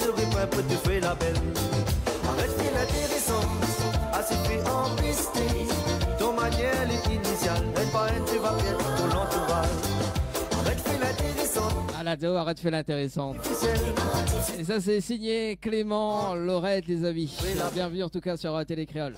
de répondre pour te faire la belle. Arrête de l'intéressant, assez fait en pisté. Ton manière est initiale, elle pas être, tu vas perdre ton entourage. Arrête de l'intéressant. Ah l'ado, arrête de faire l'intéressante. Et ça c'est signé Clément Laurette les amis. Bienvenue en tout cas sur Télé Créole.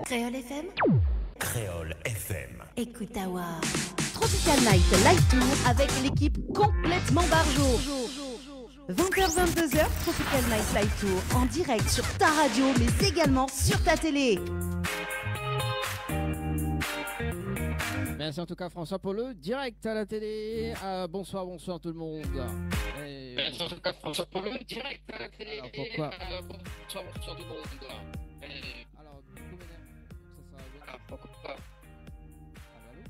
Créole FM. Créole FM. Écoute Awa. Tropical Night Live Tour avec l'équipe complètement barjo. 20h-22h, Tropical Night Live Tour en direct sur ta radio mais également sur ta télé. Merci en tout cas François pour le direct à la télé. Bonsoir tout le monde. Merci en tout cas François pour le direct à la télé. Alors pourquoi Bonsoir tout le monde. Alors du coup, ça sera... Alors pourquoi Allô, allô.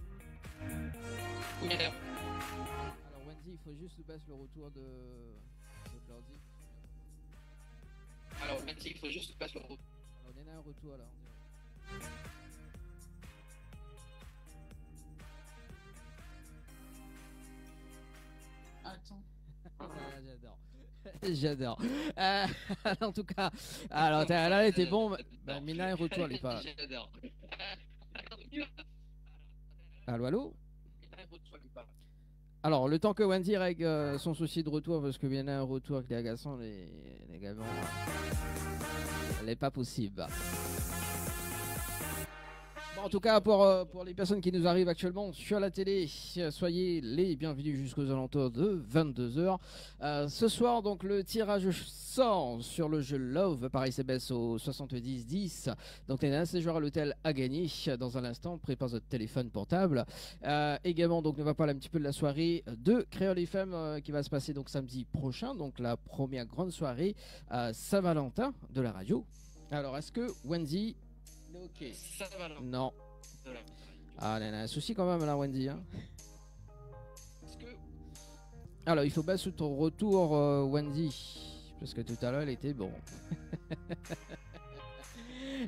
Oui, Alors Wendy, il faut juste baisser le retour de l'ordi. Alors Wendy, il faut juste passer le retour. Alors on est là un retour là. On dirait. Attends. J'adore. J'adore. En tout cas, alors là, elle était bon. Bah, Mina est retour, elle est pas. J'adore. Allô, allô. Alors, le temps que Wendy règle son souci de retour, parce que Mina a un retour qui est agaçant, les gamins, elle n'est pas possible. Bon, en tout cas, pour les personnes qui nous arrivent actuellement sur la télé, soyez les bienvenus jusqu'aux alentours de 22h. Ce soir, donc, le tirage sort sur le jeu Love par SMS au 7010. Donc, il y a un séjour à l'hôtel à gagner dans un instant. Prépare votre téléphone portable. Également, donc, on va parler un petit peu de la soirée de Créole FM qui va se passer donc samedi prochain. Donc, la première grande soirée Saint-Valentin de la radio. Alors, est-ce que Wendy... Ok. Non. Ah, il y a un souci quand même là, Wendy. Hein. Alors, il faut battre sous ton retour, Wendy. Parce que tout à l'heure, elle était bon.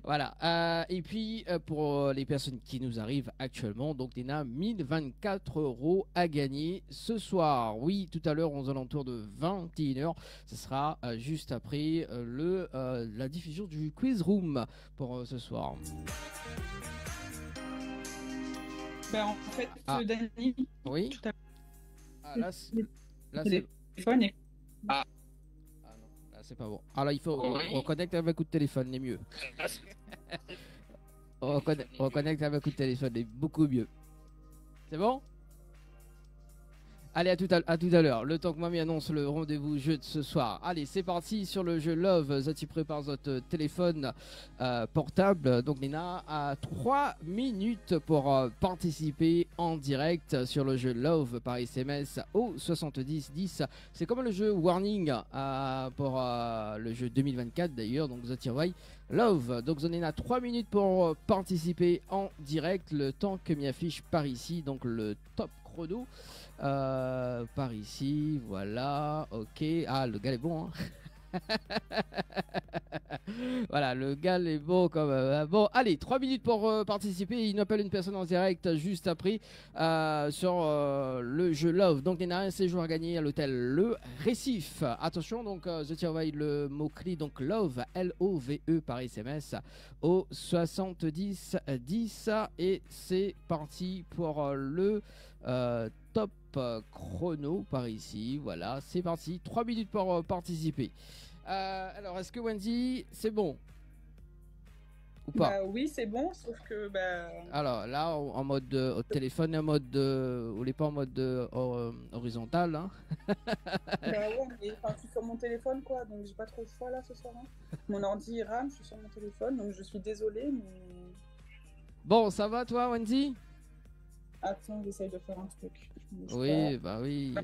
Voilà. Et puis, pour les personnes qui nous arrivent actuellement, donc il y a 1024 € à gagner ce soir. Oui, tout à l'heure, aux alentours de 21h, ce sera juste après la diffusion du Quiz Room pour ce soir. Ben, en fait, Dani, oui. tout à là, c'est téléphone et... Ah non, là c'est pas bon. Alors il faut reconnecter avec un coup de téléphone, c'est mieux. Reconnecter avec un coup de téléphone, c'est beaucoup mieux. C'est bon? Allez, à tout à l'heure. Le temps que Mamie annonce le rendez-vous jeu de ce soir. Allez, c'est parti sur le jeu Love. Zati prépare votre téléphone portable. Donc, Nina a 3 minutes pour participer en direct sur le jeu Love par SMS au 7010. C'est comme le jeu Warning pour le jeu 2024 d'ailleurs. Donc, Zati Love. Donc, Nina a 3 minutes pour participer en direct. Le temps que m'y affiche par ici. Donc, le top chrono. Par ici, voilà, ok. Ah, le gars est bon, hein. Voilà, le gars est bon quand même. Bon, allez, 3 minutes pour participer. Il nous appelle une personne en direct juste après sur le jeu Love. Donc, il y en a un séjour à gagner à l'hôtel Le Récif. Attention, donc, je surveille le mot-clé, donc Love, L-O-V-E par SMS au 7010. Et c'est parti pour le top chrono par ici. Voilà, c'est parti. 3 minutes pour participer. Alors, est-ce que Wendy, c'est bon ou pas? Oui, c'est bon, sauf que... Alors, là, en mode au téléphone, en mode... on n'est pas en mode horizontal. Hein. Ouais, mais je suis sur mon téléphone, quoi, donc j'ai pas trop le choix, là, ce soir. Hein. Mon ordi rame, je suis sur mon téléphone, donc je suis désolée, mais... Bon, ça va, toi, Wendy? Attends, j'essaye de faire un truc. Oui, bah oui.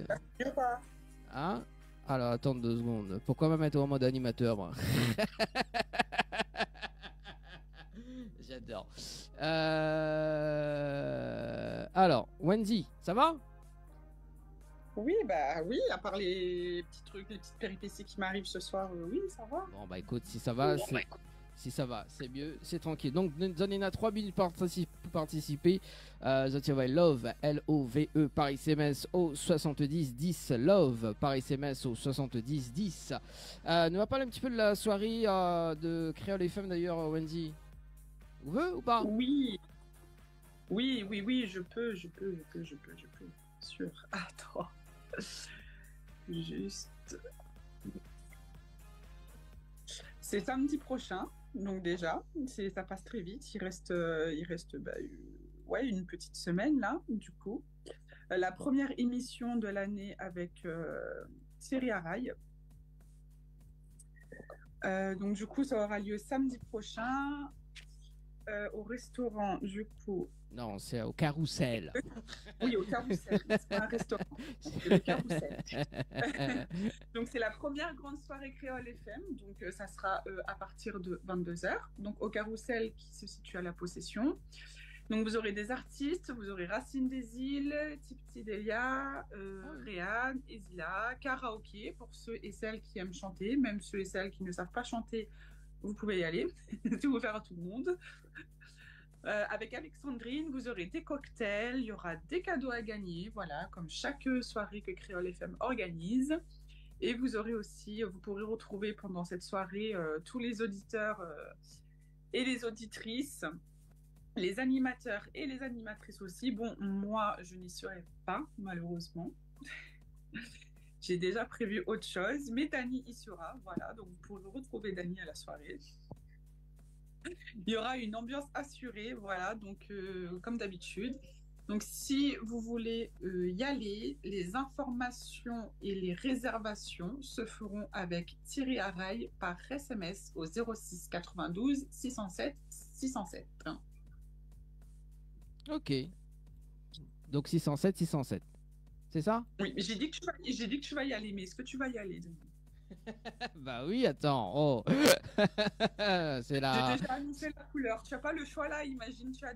Hein? Alors, attends 2 secondes. Pourquoi me mettre en mode animateur, moi? J'adore. Alors, Wendy, ça va? Oui, oui, à part les petits trucs, les petites péripéties qui m'arrivent ce soir, oui, ça va. Bon, bah écoute, si ça va, si ça va, c'est mieux, c'est tranquille. Donc, donnez-nous 3 minutes pour participer. Zotiaway Love, L-O-V-E, par SMS au 70-10. Love, par SMS au 70-10. Nous va parler un petit peu de la soirée de Créole FM d'ailleurs, Wendy. Vous voulez ou pas? Oui, je peux. Sûr. Attends. Juste. C'est samedi prochain, donc déjà, ça passe très vite. Il reste une petite semaine là, du coup. La première émission de l'année avec Thierry Araille. Donc du coup, ça aura lieu samedi prochain au restaurant, du coup. Non, c'est au Carrousel. Oui, au Carrousel. C'est pas un restaurant, c'est le Carrousel. Donc, c'est la première grande soirée Créole FM. Donc, ça sera à partir de 22h. Donc, au Carrousel qui se situe à La Possession. Donc, vous aurez des artistes. Vous aurez Racine des Îles, Tipti Delia, Réan, Ezila, karaoké pour ceux et celles qui aiment chanter. Même ceux et celles qui ne savent pas chanter, vous pouvez y aller. C'est ouvert à tout le monde. Avec Alexandrine, vous aurez des cocktails, il y aura des cadeaux à gagner, voilà, comme chaque soirée que Créole FM organise. Et vous pourrez retrouver pendant cette soirée tous les auditeurs et les auditrices, les animateurs et les animatrices aussi. Bon, moi, je n'y serai pas, malheureusement. J'ai déjà prévu autre chose, mais Dani y sera, voilà, donc vous pourrez retrouver Dani à la soirée. Il y aura une ambiance assurée, voilà, donc comme d'habitude. Donc si vous voulez y aller, les informations et les réservations se feront avec Thierry Araille par SMS au 06 92 607 607. Ok. Donc 607. C'est ça? Oui, mais j'ai dit que tu vas y aller, mais est-ce que tu vas y aller? Bah oui, attends. Oh. C'est là. J'ai déjà annoncé la couleur. Tu n'as pas le choix là. Imagine, tu as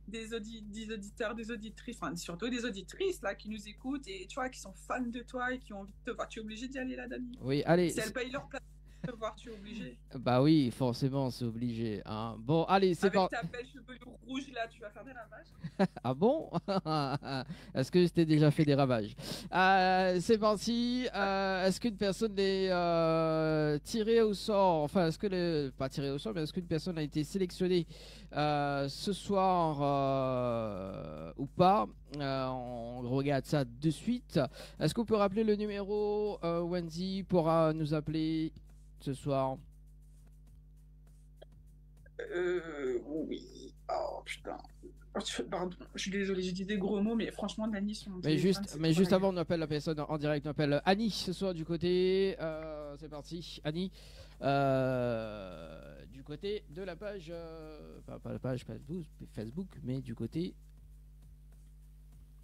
des auditeurs, des auditrices, enfin surtout des auditrices là qui nous écoutent et tu vois qui sont fans de toi et qui ont envie de te voir. Tu es obligé d'y aller là, Dani. Oui, allez. Si elles payent leur place de te voir, tu es obligé. Bah oui, forcément, c'est obligé. Hein. Bon, allez, c'est parti. Avec ta belle chevelure rouge là, tu vas faire des ravages. Ah bon? Est-ce que je t'ai déjà fait des ravages? C'est parti. Est-ce qu'une personne est tirée au sort? Enfin, pas tirée au sort, mais est-ce qu'une personne a été sélectionnée ce soir ou pas? On regarde ça de suite. Est-ce qu'on peut rappeler le numéro? Wendy pourra nous appeler ce soir. Oui. Oh putain. Pardon, je suis désolée, j'ai dit des gros mots, mais franchement, Dani, sur mon téléphone, juste avant, on appelle la personne en direct, on appelle Annie ce soir du côté. C'est parti, Annie. Du côté de la page, pas la page Facebook, mais du côté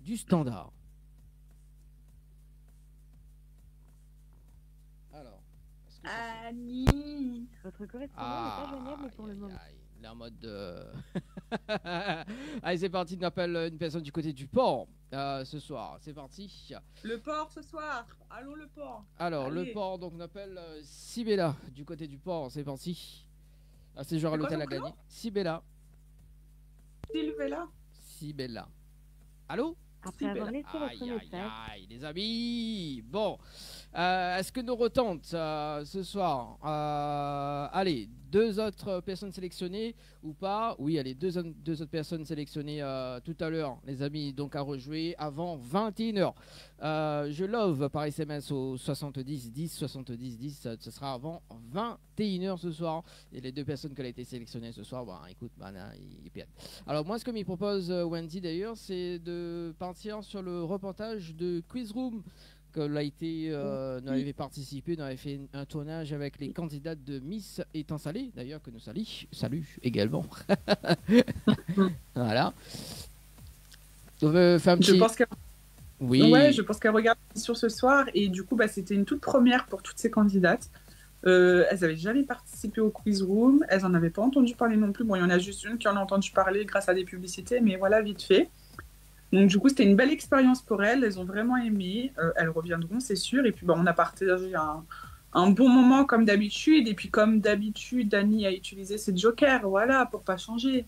du standard. Alors. Annie, votre correspondant n'est pas joignable pour le moment. Il est en mode. Allez, c'est parti. On appelle une personne du côté du port ce soir. C'est parti. Le port ce soir. Allons le port. Alors, le port, donc on appelle Sibella du côté du port. C'est parti. C'est genre à l'hôtel à gagner. Sibella. Sibella. Allô? Après avoir laissé votre message. Aïe, les amis. Bon. Est-ce que nous retente ce soir? Allez, 2 autres personnes sélectionnées ou pas? Oui, allez, deux autres personnes sélectionnées tout à l'heure, les amis, donc à rejouer avant 21h. Je love par SMS au 70-10, 70-10, ce sera avant 21h ce soir. Et les 2 personnes qui ont été sélectionnées ce soir, écoute, ils perdent. Alors moi, ce que me propose Wendy d'ailleurs, c'est de partir sur le reportage de Quiz Room. Nous avait participé, nous avait fait un tournage avec les candidates de Miss Étant Salé, d'ailleurs que nous salue également. Voilà. On veut faire un petit... Je pense qu'elle... Oui. Ouais, je pense qu'elle regarde sur ce soir et du coup, c'était une toute première pour toutes ces candidates. Elles n'avaient jamais participé au Quiz Room, elles n'en avaient pas entendu parler non plus. Bon, il y en a juste une qui en a entendu parler grâce à des publicités, mais voilà, vite fait. Donc, du coup, c'était une belle expérience pour elles. Elles ont vraiment aimé. Elles reviendront, c'est sûr. Et puis, on a partagé un bon moment comme d'habitude. Et puis, comme d'habitude, Dani a utilisé ses jokers. Voilà, pour pas changer.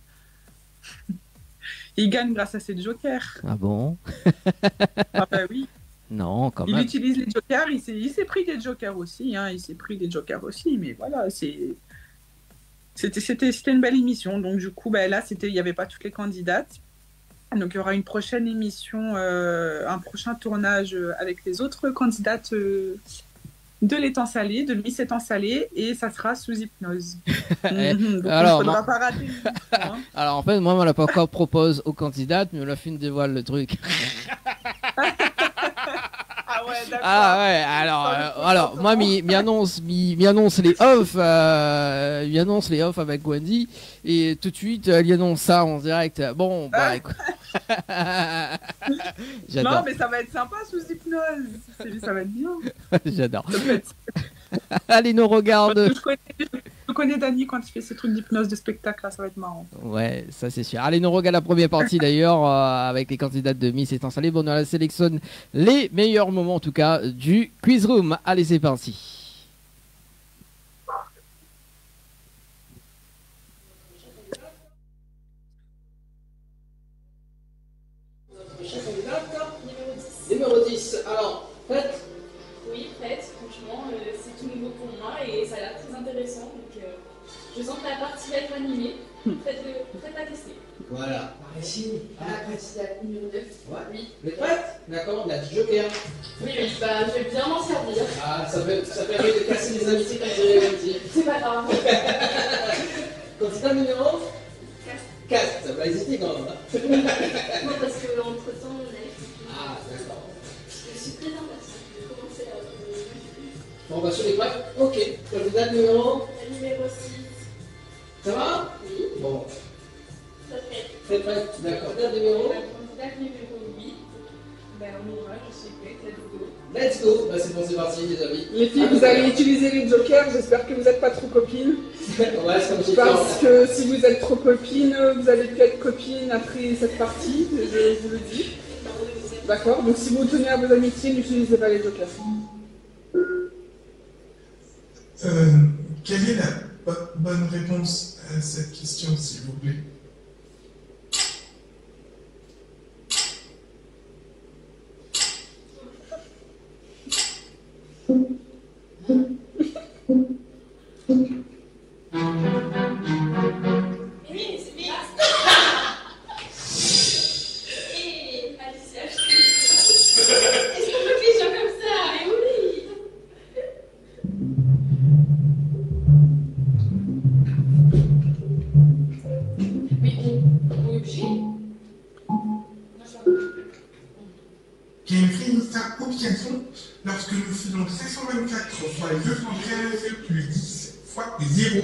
Il gagne grâce à ses jokers. Ah bon? Ah bah oui. Non, quand Il même. utilise les jokers. Il s'est pris des jokers aussi. Hein. Il s'est pris des jokers aussi. Mais voilà, c'était une belle émission. Donc, du coup, là, il n'y avait pas toutes les candidates. Donc, il y aura une prochaine émission, un prochain tournage avec les autres candidates de l'étang salé, de Miss étang salé, et ça sera sous hypnose. Donc, Alors, il ne faudra pas rater l'émission, hein. Alors, en fait, moi, on l'a pas encore propose aux candidates, mais la fine dévoile le truc. Ah ouais, d'accord. Ah ouais, alors moi, m'y annonce les off, avec Wendy, et tout de suite, il annonce ça en direct. Bon, bah, écoute. J'adore. Non, mais ça va être sympa sous hypnose. Ça va être bien. J'adore. Ça peut être... Allez, nous regarde. Je connais Dani quand il fait ses trucs d'hypnose de spectacle, là, ça va être marrant. Ouais, ça c'est sûr. Allez, nous regarde la première partie d'ailleurs avec les candidates de Miss étant salé. Bon, on la sélectionne les meilleurs moments en tout cas du quiz room. Allez, c'est parti. Numéro 10. Alors, prête? Oui, prête. Franchement, c'est tout nouveau pour moi et ça a l'air très intéressant. Donc, je sens que la partie va être animée. Faites-la tester. Voilà. Par ici. À la candidate numéro 9. Ouais. Oui. Vous êtes prête? D'accord, on a du joker. Oui, bah, je vais bien m'en servir. Ah, ça permet de casser les amitiés comme dirait Wendy. C'est pas grave. Candidat numéro 4. Ça va hésiter quand même. Non, parce qu'entre temps, on a eu. Ah, d'accord. Je suis très impatiente de commencer à. Bon, bah, sur les prêts. Ok. Candidat numéro La numéro 6. Ça va? Oui. Bon. Ça fait. Très prête. D'accord. Candidat numéro La candidate numéro 8. Ben, on aura, je suis prête, let's go. Let's go. Bah, c'est bon, c'est parti, les amis. Les filles, vous allez utiliser les jokers, j'espère que vous n'êtes pas trop copines. Ouais, c'est comme j'ai Parce que si vous êtes trop copines, vous allez plus être copines après cette partie, je vous le dis. D'accord? Donc si vous tenez à vos amitiés, n'utilisez pas les jokers. Quelle est la bonne réponse à cette question, s'il vous plaît? Lorsque nous faisons 524 fois 213 plus 10 fois 0.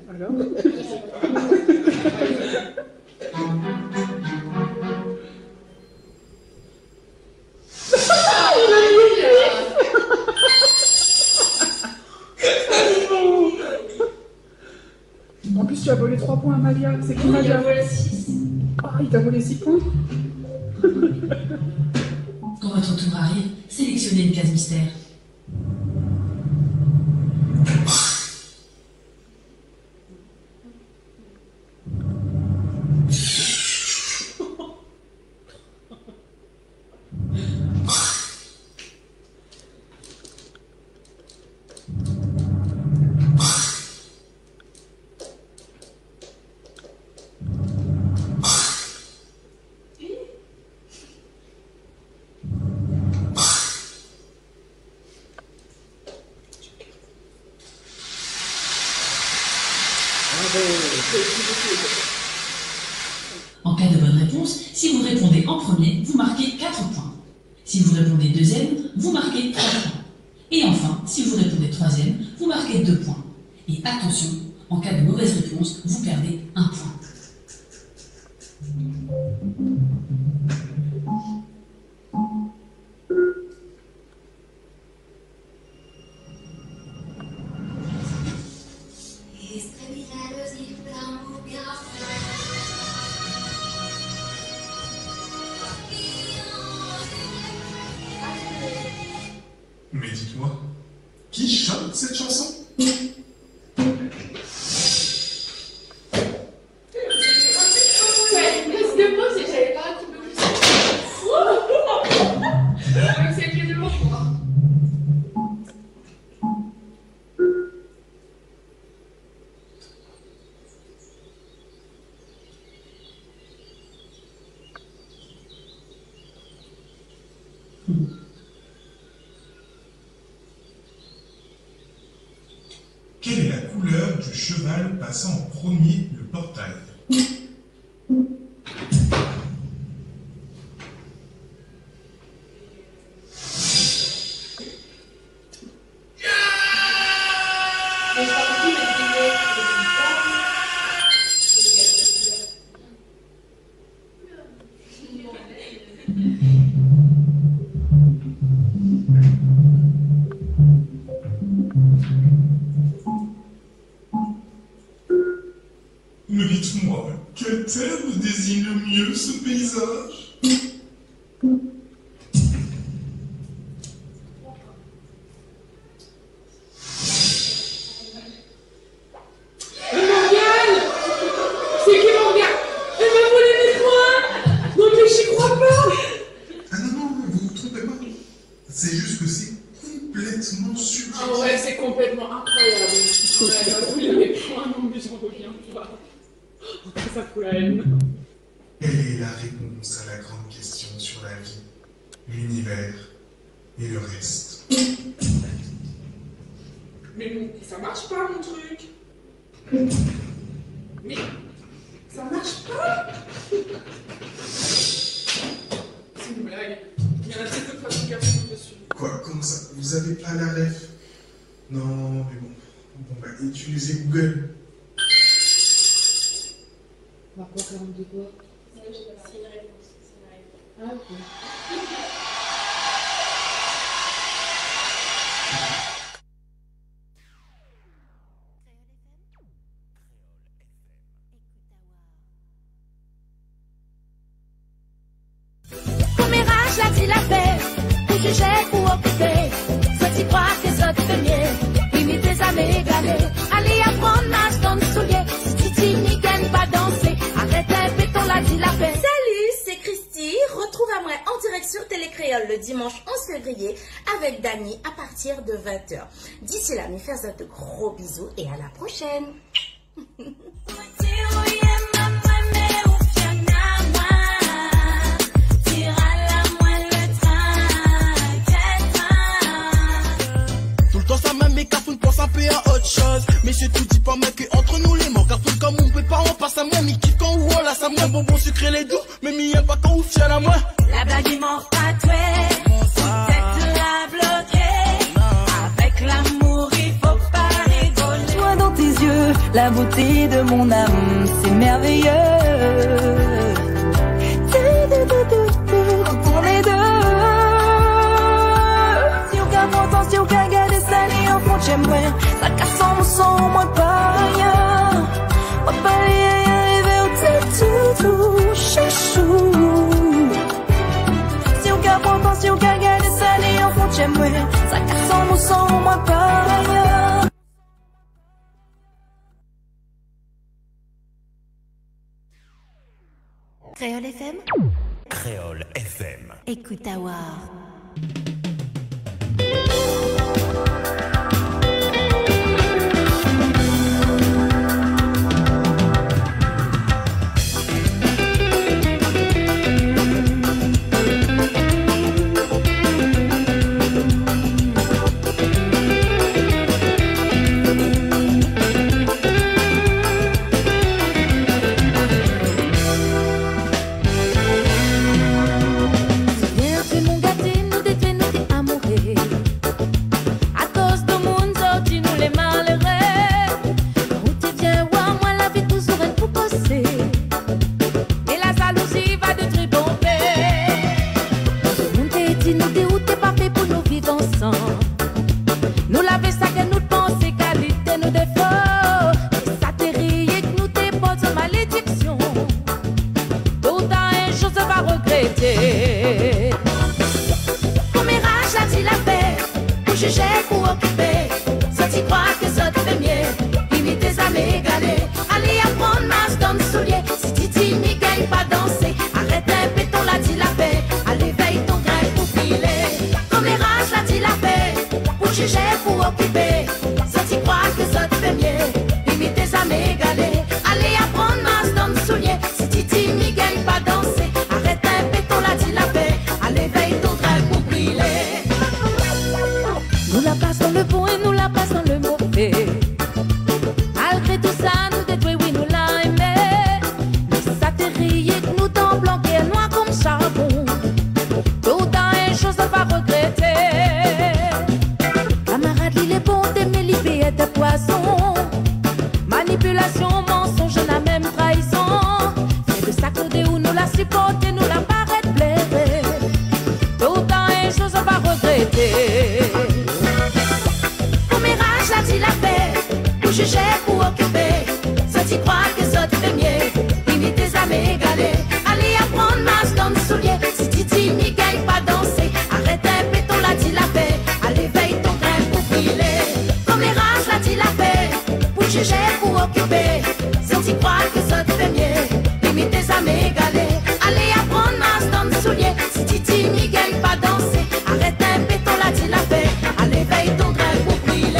Alors En plus, tu as volé 3 points à Malia. C'est qui Malia? Il a volé 6. Ah, il t'a volé 6 points. Quand votre tour arrive, sélectionnez une case mystère. En cas de bonne réponse, si vous répondez en premier, vous marquez 4 points. Si vous répondez deuxième, vous marquez 3 points. Et enfin, si vous répondez troisième, vous marquez 2 points. Et attention, en cas de mauvaise réponse, vous perdez 1 point. chante cette chanson? Quelle est la couleur du cheval passant en premier le portail? Mais dites-moi, quel terme désigne le mieux ce paysage? Morgane! C'est qui Morgane? Elle m'a volé mes points! Non mais j'y crois pas! Ah non, vous vous trompez pas. C'est juste que c'est complètement subtil. Ah ouais, c'est complètement incroyable. Ouais, elle m'a volé mes points, non mais j'en reviens pas. Ça fout la haine. Elle est la réponse à la grande question sur la vie, l'univers et le reste. Mais non, ça marche pas mon truc. Mais ça marche pas. C'est une blague. Il y en a peut-être d'autres façons de dessus. Quoi, comment ça? Vous avez pas la ref? Non, mais bon. Bon bah, utilisez Google. On va quoi faire de quoi? C'est une réponse. Ah ok. Commérage la dit la paix, pour juger, pour occuper. Soit y croire que les autres mieux, limiter à m'égaler. Allez apprendre, nage dans le soulier. Si Titi n'y gagne pas danser, arrête un péton la dit la paix. Salut, c'est Christy. Retrouve-moi en direct sur Télécréole le dimanche 11 février avec Dani à partir de 20h. D'ici là, nous faisons de gros bisous et à la prochaine. Tout le temps ça même mes cartoons pense un peu à autre chose. Mais je tout dis pas mec que entre nous les mots cartoons comme on peut pas on passe à moi. Mi kiffe quand ou on laisse à moi. Bonbon sucré les doux. Mais mi aime pas quand on tient à moi. La blague il m'en tatoué, peut-être la bloquer. Avec l'amour il faut pas rigoler. Je vois dans tes yeux la beauté de mon âme, c'est merveilleux. Entre les deux. Si on garde longtemps, si on garde des années en fond, j'aimerais. Ça casse mon sang, moi pas rien. On pas rien arriver au tout, chachou. Si on garde longtemps, si on garde des années en fond, j'aimerais. Ça casse mon sang, moi pas rien. Créole FM. Créole FM. Écoute à voir. bonté, mais libé était poison. Manipulation, mensonge, la même trahison. C'est de ça côté où nous la supporter, nous la paraît plaire. Tout le temps, une chose on va regretter. Pour mirage, la dit la paix. Pour juger, pour occuper. Ça t'y croit que ça te fait mieux. Limite tes amis égalés. Allez apprendre, masse dans le soulier. Si Titi n'y gagne pas danser. Arrête un béton, la dit la paix. Allez, veille ton grain pour briller. Pour mirage, la dit la paix. Pour juger, pour occuper. Si t'y crois que ça te fait mieux. Limite tes amis égalés. Allez apprendre, masse dans le soulier. Si Titi n'y gagne pas danser. Arrête un béton, la dit la paix. Allez, veille ton grain pour briller.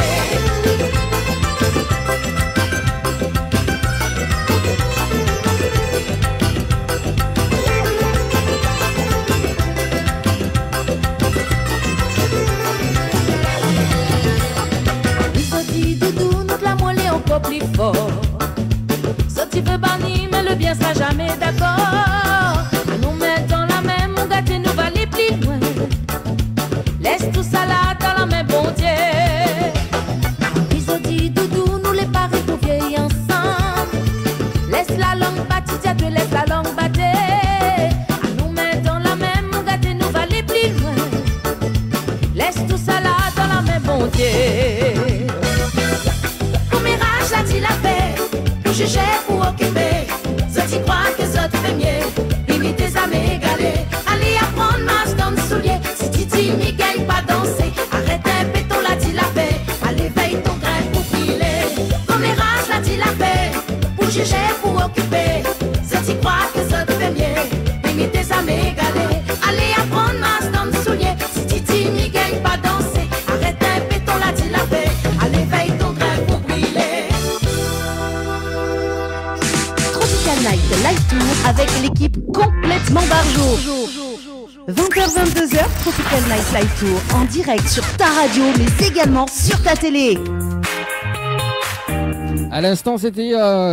Plus fort. Ce tu veux bannir, mais le bien sera jamais d'accord. Nous mettre dans la même, on gâte nous va aller plus loin. Laisse tout ça là dans la main, bon Dieu. Ils ont dit doudou, nous les paris pour vieillir ensemble. Laisse la langue bâtie, tiens, tu laisse la langue battre. Nous mettre dans la même, on gâte nous va aller plus loin. Laisse tout ça là dans la main, bon Dieu. Ça dit la paix, pour juger, pour occuper. Ça t'y croit que ça te fait mieux. Limite tes amis égalés. Allez apprendre, masse dans le soulier. Si Titi n'y gagne pas danser. Arrête un béton, la dit la paix. Allez, veille ton grain pour briller. Comme les rages, la dit la paix. Pour juger, pour occuper. Ça t'y croit que ça te fait mieux. Limite tes amis égalés. Allez apprendre, masse dans le soulier. Si Titi n'y gagne pas danser. Arrête un béton, la dit la paix. Allez, veille ton grain pour briller. Night Live Tour avec l'équipe complètement barjo. 20h-22h, Tropical Night Live Tour en direct sur ta radio mais également sur ta télé. À l'instant, c'était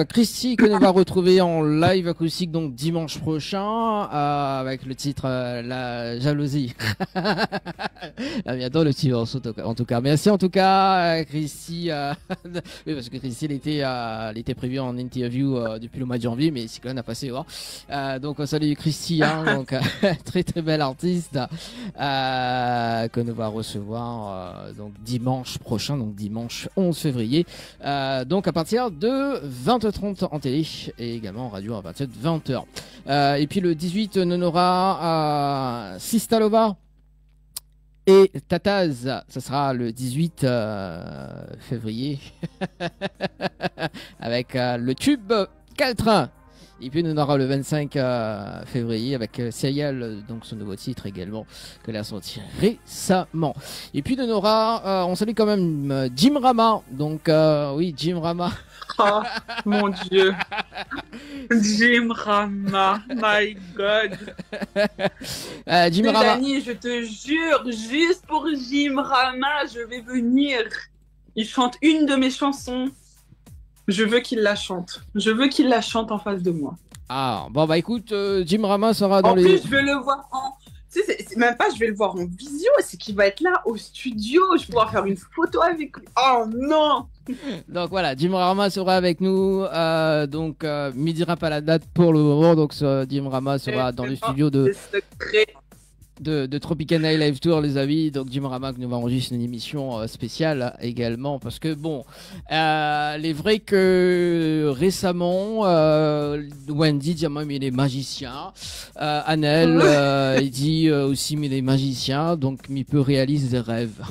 Christy que nous va retrouver en live acoustique donc dimanche prochain avec le titre La Jalousie. À bientôt le petit morceau en tout cas. Merci en tout cas Christy. Oui parce que Christy elle était prévue en interview depuis le mois de janvier mais Cyclone a passé. Donc salut Christy, hein, donc très très belle artiste que nous va recevoir donc dimanche prochain, donc dimanche 11 février. Donc à partir de 20h30 en télé et également en radio à partir de 20h. Et puis le 18, on aura Sistalova et Tataz. Ça sera le 18 février avec le tube Caltrain. Et puis nous aura le 25 février avec Serial, donc son nouveau titre également que l'a sorti récemment. Et puis nous aura, on salue quand même Jim Rama, donc oui Jim Rama. Oh mon Dieu, Jim Rama, my God. Jim Rama. Mélanie, je te jure, juste pour Jim Rama, je vais venir. Il chante une de mes chansons. Je veux qu'il la chante. Je veux qu'il la chante en face de moi. Ah, bon bah écoute, Jim Rama sera dans les... En plus, je vais le voir en... Tu sais, c'est même pas je vais le voir en visio, c'est qu'il va être là au studio. Je vais pouvoir faire une photo avec lui. Oh non. Donc voilà, Jim Rama sera avec nous. Donc, me dira pas la date pour le moment. Donc, Jim Rama sera dans le studio de Tropical Night Live Tour, les amis. Donc Jim Rama que nous va enregistrer une émission spéciale également parce que bon, il est vrai que récemment Wendy dit mais il est magicien, Anel il dit aussi mais il est magicien, donc il peut réaliser des rêves.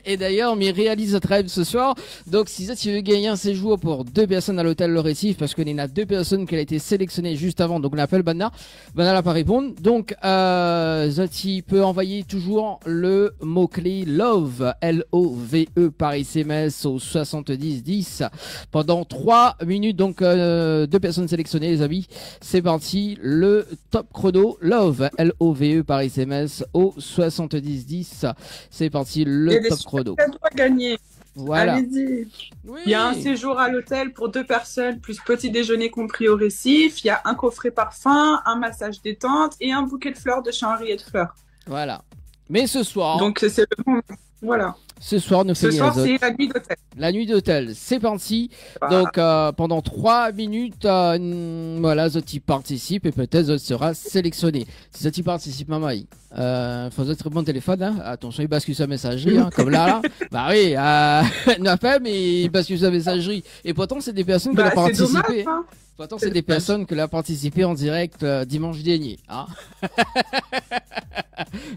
Et d'ailleurs, il réalise un rêve ce soir. Donc, si tu veux gagner un séjour pour 2 personnes à l'hôtel Le Récif, parce qu'il y en a 2 personnes qui ont été sélectionnées juste avant, donc on appelle Banna. Banna n'a pas répondre. Donc, Zati peut envoyer toujours le mot-clé LOVE, L-O-V-E par SMS au 7010 pendant 3 minutes. Donc, 2 personnes sélectionnées, les amis. C'est parti. Le top chrono LOVE, L-O-V-E par SMS au 7010. C'est parti. Le top chrono. Gagner. Voilà. Allez-y. Oui. Il y a un séjour à l'hôtel pour 2 personnes, plus petit déjeuner compris au Récif. Il y a un coffret parfum, un massage détente et un bouquet de fleurs de chez Henriette Fleurs. Voilà. Mais ce soir. Donc c'est le moment. Voilà. Ce soir, nous Ce soir, c'est la nuit d'hôtel. La nuit d'hôtel, c'est parti. Voilà. Donc, pendant 3 minutes, voilà, Zoti participe et peut-être Zoti sera sélectionné. Si Zoti participe, maman, faut Zoti répondre au téléphone. Hein. Attention, il bascule sa messagerie, hein, comme là. Bah oui, n'a pas, mais il bascule sa messagerie. Et pourtant, c'est des personnes qui l'ont participé. Dommage, hein. Pourtant, c'est des personnes que l'ont participé en direct dimanche dernier. Hein.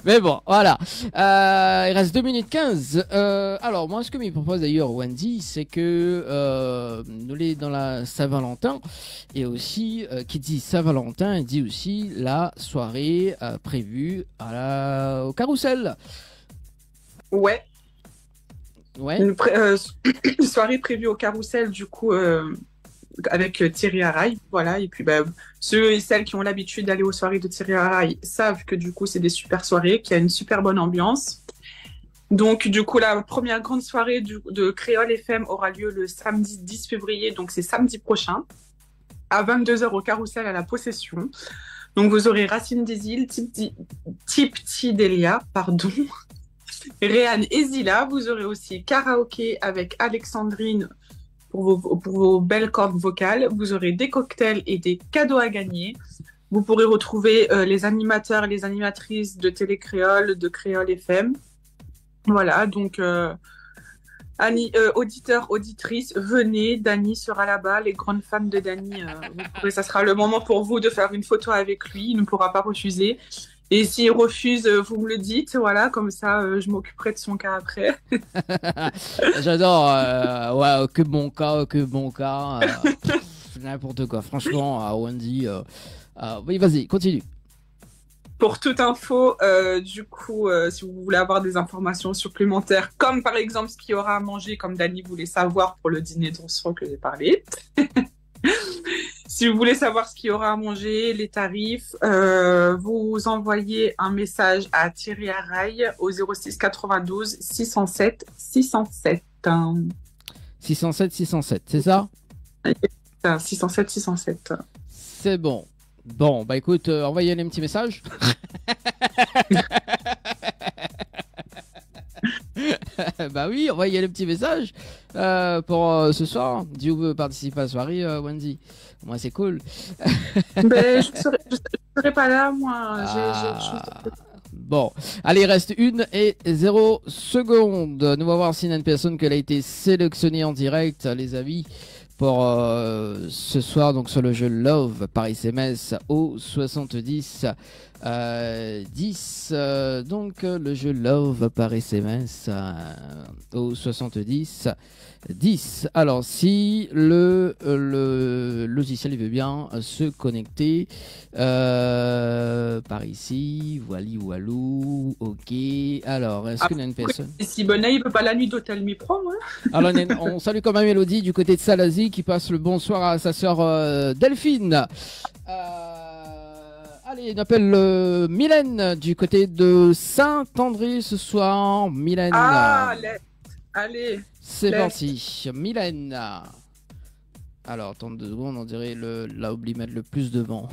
Mais bon, voilà. Il reste 2 minutes 15. Alors, moi, ce que me propose d'ailleurs Wendy, c'est que nous sommes dans la Saint-Valentin. Et aussi, qui dit Saint-Valentin, dit aussi la soirée prévue au Carrousel. Ouais. Ouais. Une soirée prévue au Carrousel, du coup, avec Thierry Haraï, voilà. Et puis, ceux et celles qui ont l'habitude d'aller aux soirées de Thierry Haraï savent que du coup, c'est des super soirées, qu'il y a une super bonne ambiance. Donc, du coup, la première grande soirée de Créole FM aura lieu le samedi 10 février, donc c'est samedi prochain, à 22h au Carrousel à la Possession. Donc, vous aurez Racine des Îles, Tipti Delia, pardon, Réane et Zila. Vous aurez aussi karaoké avec Alexandrine pour vos belles cordes vocales. Vous aurez des cocktails et des cadeaux à gagner. Vous pourrez retrouver les animateurs et les animatrices de Télé Créole, de Créole FM. Voilà, donc auditeurs, auditrices, venez, Dany sera là-bas, les grandes fans de Dany, ça sera le moment pour vous de faire une photo avec lui, il ne pourra pas refuser. Et s'il refuse, vous me le dites, voilà, comme ça, je m'occuperai de son cas après. J'adore, ouais, que bon cas, n'importe quoi. Franchement, Wendy, oui, vas-y, continue. Pour toute info, du coup, si vous voulez avoir des informations supplémentaires, comme par exemple ce qu'il y aura à manger, comme Dany voulait savoir pour le dîner de restaurant que j'ai parlé. Si vous voulez savoir ce qu'il y aura à manger, les tarifs, vous envoyez un message à Thierry Haraï au 06 92 607 607. 607, c'est ça? 607. C'est bon. Bon, bah écoute, envoyez un petit message. Bah oui, envoyez le petit message pour ce soir. Dieu veut participer à la soirée, Wendy. Moi, c'est cool. Ben, je serai pas là, moi. Bon, allez, il reste 1 et 0 secondes. Nous allons voir si il y a une personne qui a été sélectionnée en direct, les amis, pour ce soir, donc sur le jeu Love par SMS au 70 10. Donc le jeu Love par SMS au 70 10. Alors si le logiciel veut bien se connecter par ici, voilou, ok. Alors est-ce qu'il y a une personne? Si Bonnet il veut pas la nuit d'hôtel mi-pro, hein. Alors on salue quand même Mélodie du côté de Salazie qui passe le bonsoir à sa sœur Delphine. Allez, on appelle Mylène du côté de Saint-André ce soir. Mylène. Ah, allez. C'est parti, Mylène. Alors, attends 2 secondes, on dirait l'a oublié mettre le plus devant.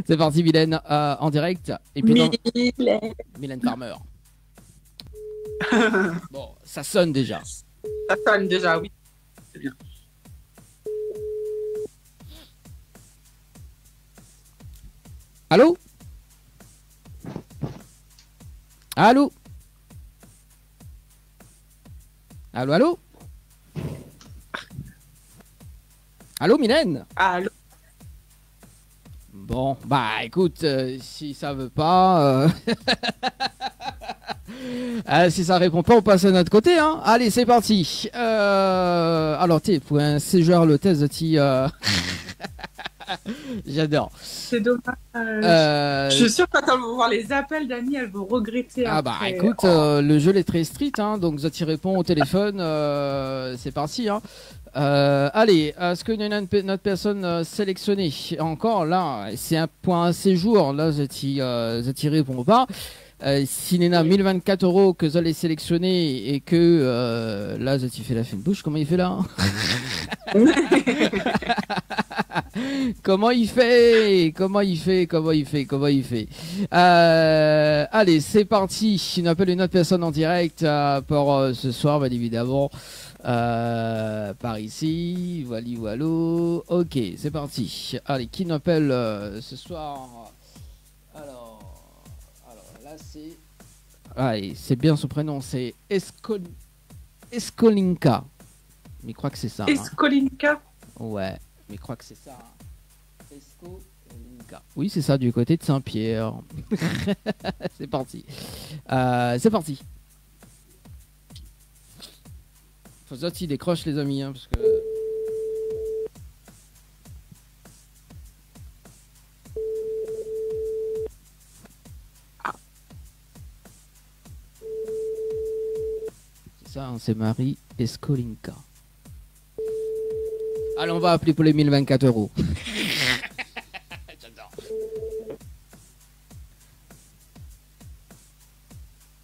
C'est parti, Mylène, en direct. Et puis Mylène Farmer. Bon, ça sonne déjà. Ça sonne déjà, oui. C'est bien. Allô? Allô? Allô, allô? Allô, Mylène? Allô? Bon, bah écoute, si ça veut pas... si ça répond pas, on passe à notre côté, hein. Allez, c'est parti. Alors, pour un séjour le test, j'adore. C'est dommage. Je suis sûre que quand elle va voir les appels d'Annie, elle va regretter. Ah bah écoute, le jeu est très strict, hein, donc Zati répond au téléphone, c'est parti. Hein. Allez, est-ce qu'il y a notre personne sélectionnée? Encore là, c'est un point à séjour, là Zati répond pas. S'il y en a 1024 € que Zol est sélectionné et que là Zati fait la fine bouche, comment il fait là? Comment il fait? Allez, c'est parti. On appelle une autre personne en direct pour ce soir, bien évidemment. Par ici. Voilà. Ok, c'est parti. Allez, qui nous appelle ce soir? Alors là, c'est... Allez, c'est bien son prénom, c'est Escolinka. Mais je crois que c'est ça. Escolinka. Ouais, mais je crois que c'est ça. Escolinka. Oui, c'est ça, du côté de Saint-Pierre. C'est parti. Faut que il décroche, les amis, hein, parce que... C'est ça, hein, c'est Marie Escolinka. Allez, on va appeler pour les 1024 €. J'adore.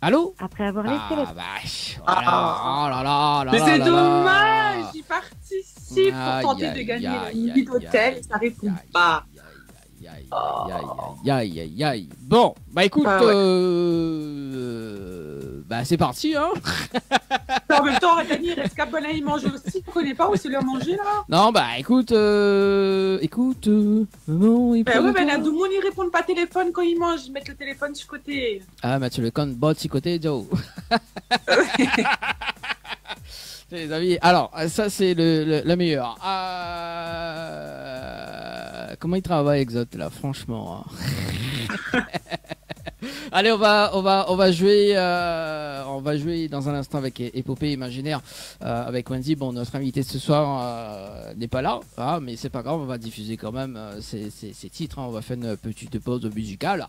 Allô? Après avoir laissé oh là là. Mais c'est dommage, il participe pour tenter de gagner la nuit d'hôtel et ça répond pas. Aïe. Bon, bah écoute, bah c'est parti, hein. En même temps, Dani, reste qu'Abona, il mange aussi, tu connais pas où c'est leur manger là? Non, bah écoute, non, il bah ouais, ben tout le monde, ils répondent pas téléphone quand ils mangent, ils mettent le téléphone sur côté. Ah, mais tu le comptes bot sur côté, Joe. Les amis, alors, ça c'est le meilleur. Comment il travaille, Exot, là, franchement. Allez, on va jouer dans un instant avec Épopée Imaginaire, avec Wendy. Bon, notre invité ce soir n'est pas là, hein, mais c'est pas grave, on va diffuser quand même ces titres. Hein, on va faire une petite pause musicale.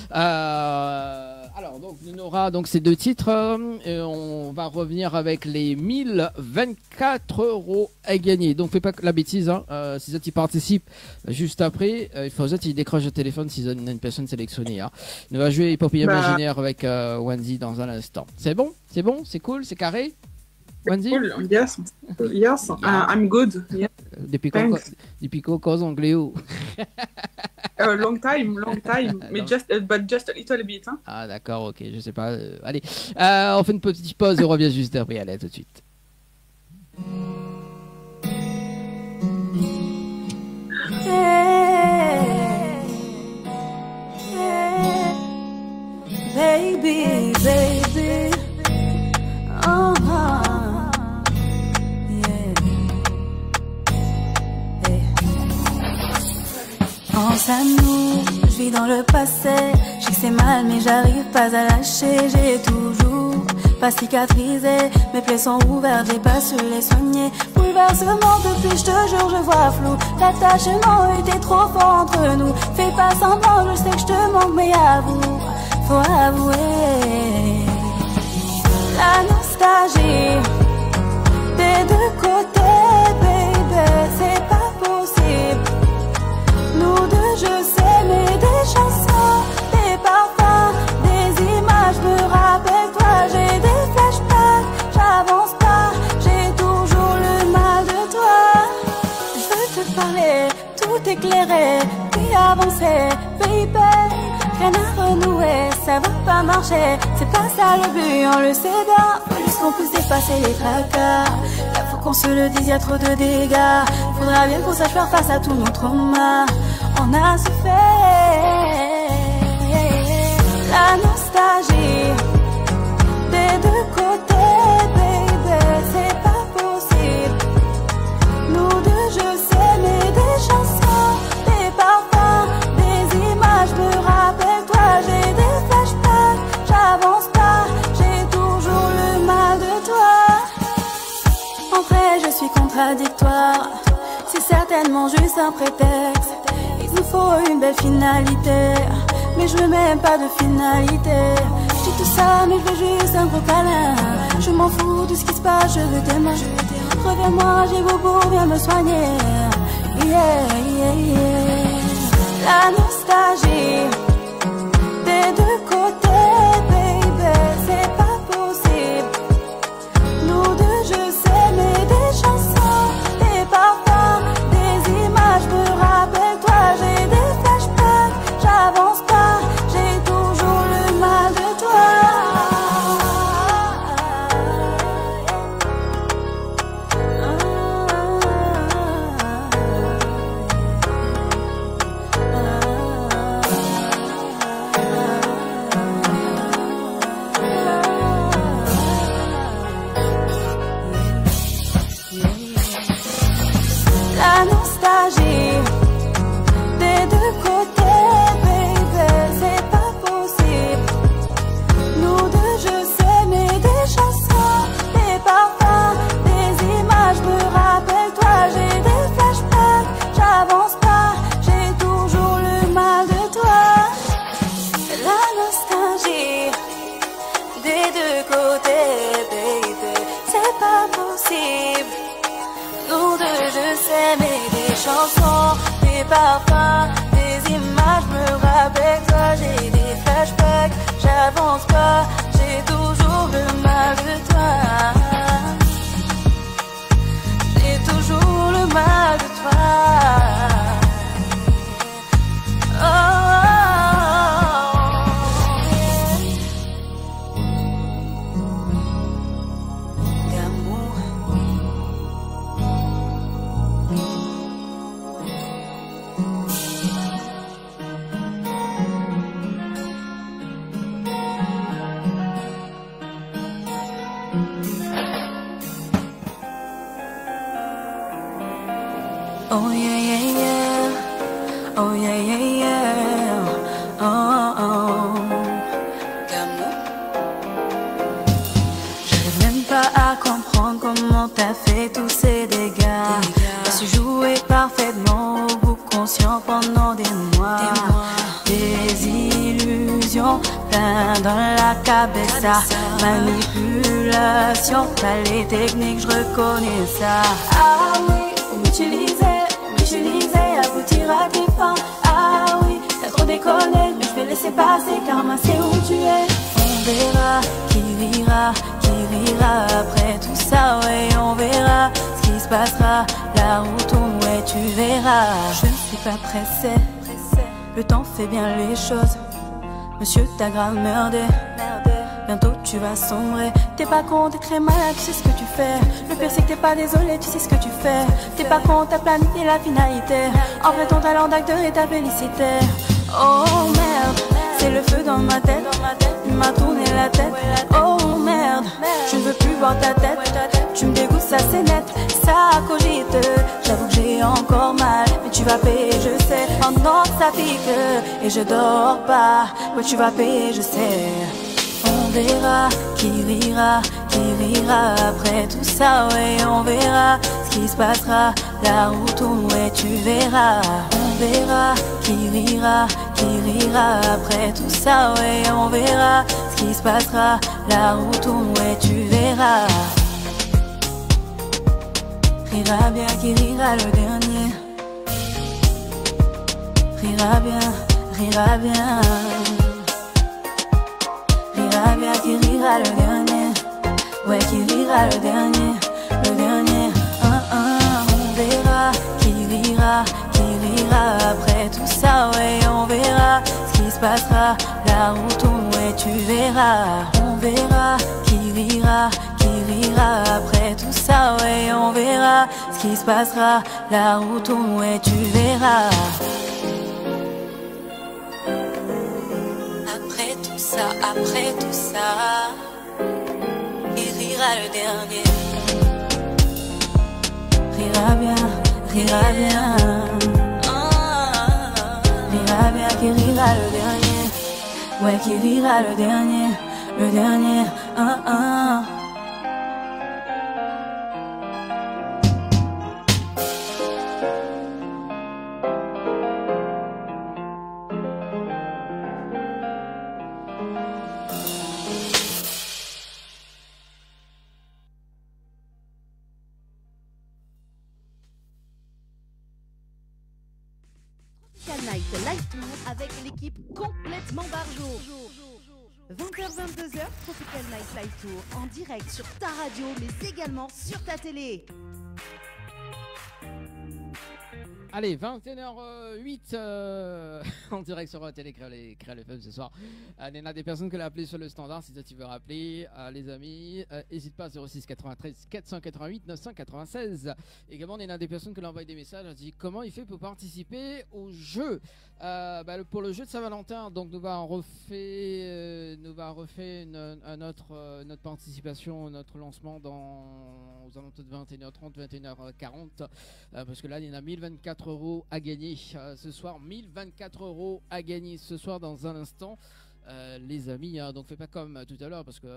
Alors, donc, on aura donc ces deux titres. Et on va revenir avec les 1024 € à gagner. Donc, fais pas la bêtise. Hein, si ça, tu participes juste après, il faut que tu décroches le téléphone si on a une personne sélectionnée. Hein. On va jouer Épopée Imaginaire avec Wendy dans un instant. C'est bon? C'est cool? C'est carré? Wendy? Cool. Yes, I'm good. Yeah. Depuis quand cause anglais? Long time. but just a little bit. Hein. Ah d'accord, ok, je sais pas. Allez, on fait une petite pause et on revient juste après. Allez, tout de suite. Baby, pense à nous, je vis dans le passé. Je sais que c'est mal mais j'arrive pas à lâcher. J'ai toujours pas cicatrisé, mes plaies sont ouvertes, j'ai pas su les soigner. Bouleversement depuis, je te jure, je vois flou. L'attachement était trop fort entre nous. Fais pas semblant, je sais que je te manque, mais avoue, faut avouer. La nostalgie des deux côtés, baby, c'est pas possible. Nous deux, je sais, mais des chansons, des parfums, des images me rappellent toi. J'ai des flashbacks, j'avance pas, j'ai toujours le mal de toi. Je veux te parler, tout éclairer, puis avancer, baby. Rien à renouer, ça va pas marcher. C'est pas ça le but, on le sait bien. Faut juste qu'on puisse dépasser les tracas. Là faut qu'on se le dise, y'a trop de dégâts. Faudra bien qu'on sache faire face à tous nos traumas. On a souffert. La nostalgie des deux côtés, baby, c'est pas possible. Nous deux, je sais, mais des chansons, des parfums, des images me rappellent. J'ai des flashbacks, j'avance pas, j'ai toujours le mal de toi. En vrai, je suis contradictoire, c'est certainement juste un prétexte. Il nous faut une belle finalité, mais je veux même pas de finalité. Je dis tout ça, mais je veux juste un gros câlin. Je m'en fous de ce qui se passe, je veux tes mains. Reviens-moi, j'ai beaucoup, viens me soigner. La nostalgie des deux côtés, baby, c'est pas possible. Nous deux, je sais, mais des chansons, des parfums, des images me côté, baby. C'est pas possible. Nous deux, je sais, mais des chansons, des parfums, des images me rappellent toi. J'ai des flashbacks, j'avance pas, j'ai toujours le mal de toi. J'ai toujours le mal de toi. Oh, d'amour. Oh yeah, yeah, yeah. Oh yeah, yeah, yeah. Oh, oh. D'amour. J'arrive même pas à comprendre comment t'as fait tous ces dégâts. T'as su jouer parfaitement au bout conscient pendant des mois. Des illusions plein dans la cabessa. Manipulation, t'as les techniques, je reconnais ça. Ah oui, m'utiliser, aboutir à tes fins. Ah oui, t'as trop déconné, mais je vais laisser passer car moi c'est où tu es. On verra qui rira après tout ça, ouais, on verra ce qui se passera, la route tourne, ouais, tu verras. Je ne suis pas pressé, le temps fait bien les choses. Monsieur, t'as grave merdé. Bientôt tu vas sombrer. T'es pas con, t'es très malade, tu sais ce que tu fais. Le pire c'est que t'es pas désolé, tu sais ce que tu fais. T'es pas con, t'as planifié la finalité. En vrai ton talent d'acteur est ta félicité. Oh merde, c'est le feu dans ma tête. Il m'a tourné la tête. Oh merde, je ne veux plus voir ta tête. Tu me dégoûtes, ça c'est net. Ça cogite, j'avoue que j'ai encore mal. Mais tu vas payer, je sais. Pendant que ça pique et je dors pas. Ouais, tu vas payer, je sais. On verra qui rira après tout ça, ouais, on verra ce qui se passera, la route tourne, ouais, tu verras. On verra qui rira après tout ça, ouais, on verra ce qui se passera, la route tourne, ouais, tu verras. Rira bien qui rira le dernier. Rira bien. Rira bien qui rira le dernier. Ouais, qui rira le dernier. On verra qui rira après tout ça, ouais, on verra ce qui se passera, la route tourne, ouais, tu verras. On verra qui rira après tout ça, ouais, on verra ce qui se passera, la route tourne, ouais, tu verras. Après tout ça, il rira le dernier. Rira bien. Rira bien qui rira le dernier. Ouais, qui rira le dernier. Night Live Tour avec l'équipe complètement Barjo. 20h-22h, Tropical Night Live Tour en direct sur ta radio mais également sur ta télé. Allez, 21h08 en direct sur Télé Créole FM ce soir. Il y en a des personnes que l'ont appelé sur le standard. Si tu veux rappeler, les amis, n'hésite pas, 06 93 488 996. Également, il y en a des personnes qui l'ont envoyé des messages. On dit comment il fait pour participer au jeu. Pour le jeu de Saint-Valentin, donc nous va refaire notre participation, notre lancement aux alentours de 21h30, 21h40, parce que là il y en a 1024 € à gagner ce soir, 1024 € à gagner ce soir dans un instant. les amis. Hein. Donc, faites pas comme tout à l'heure, parce que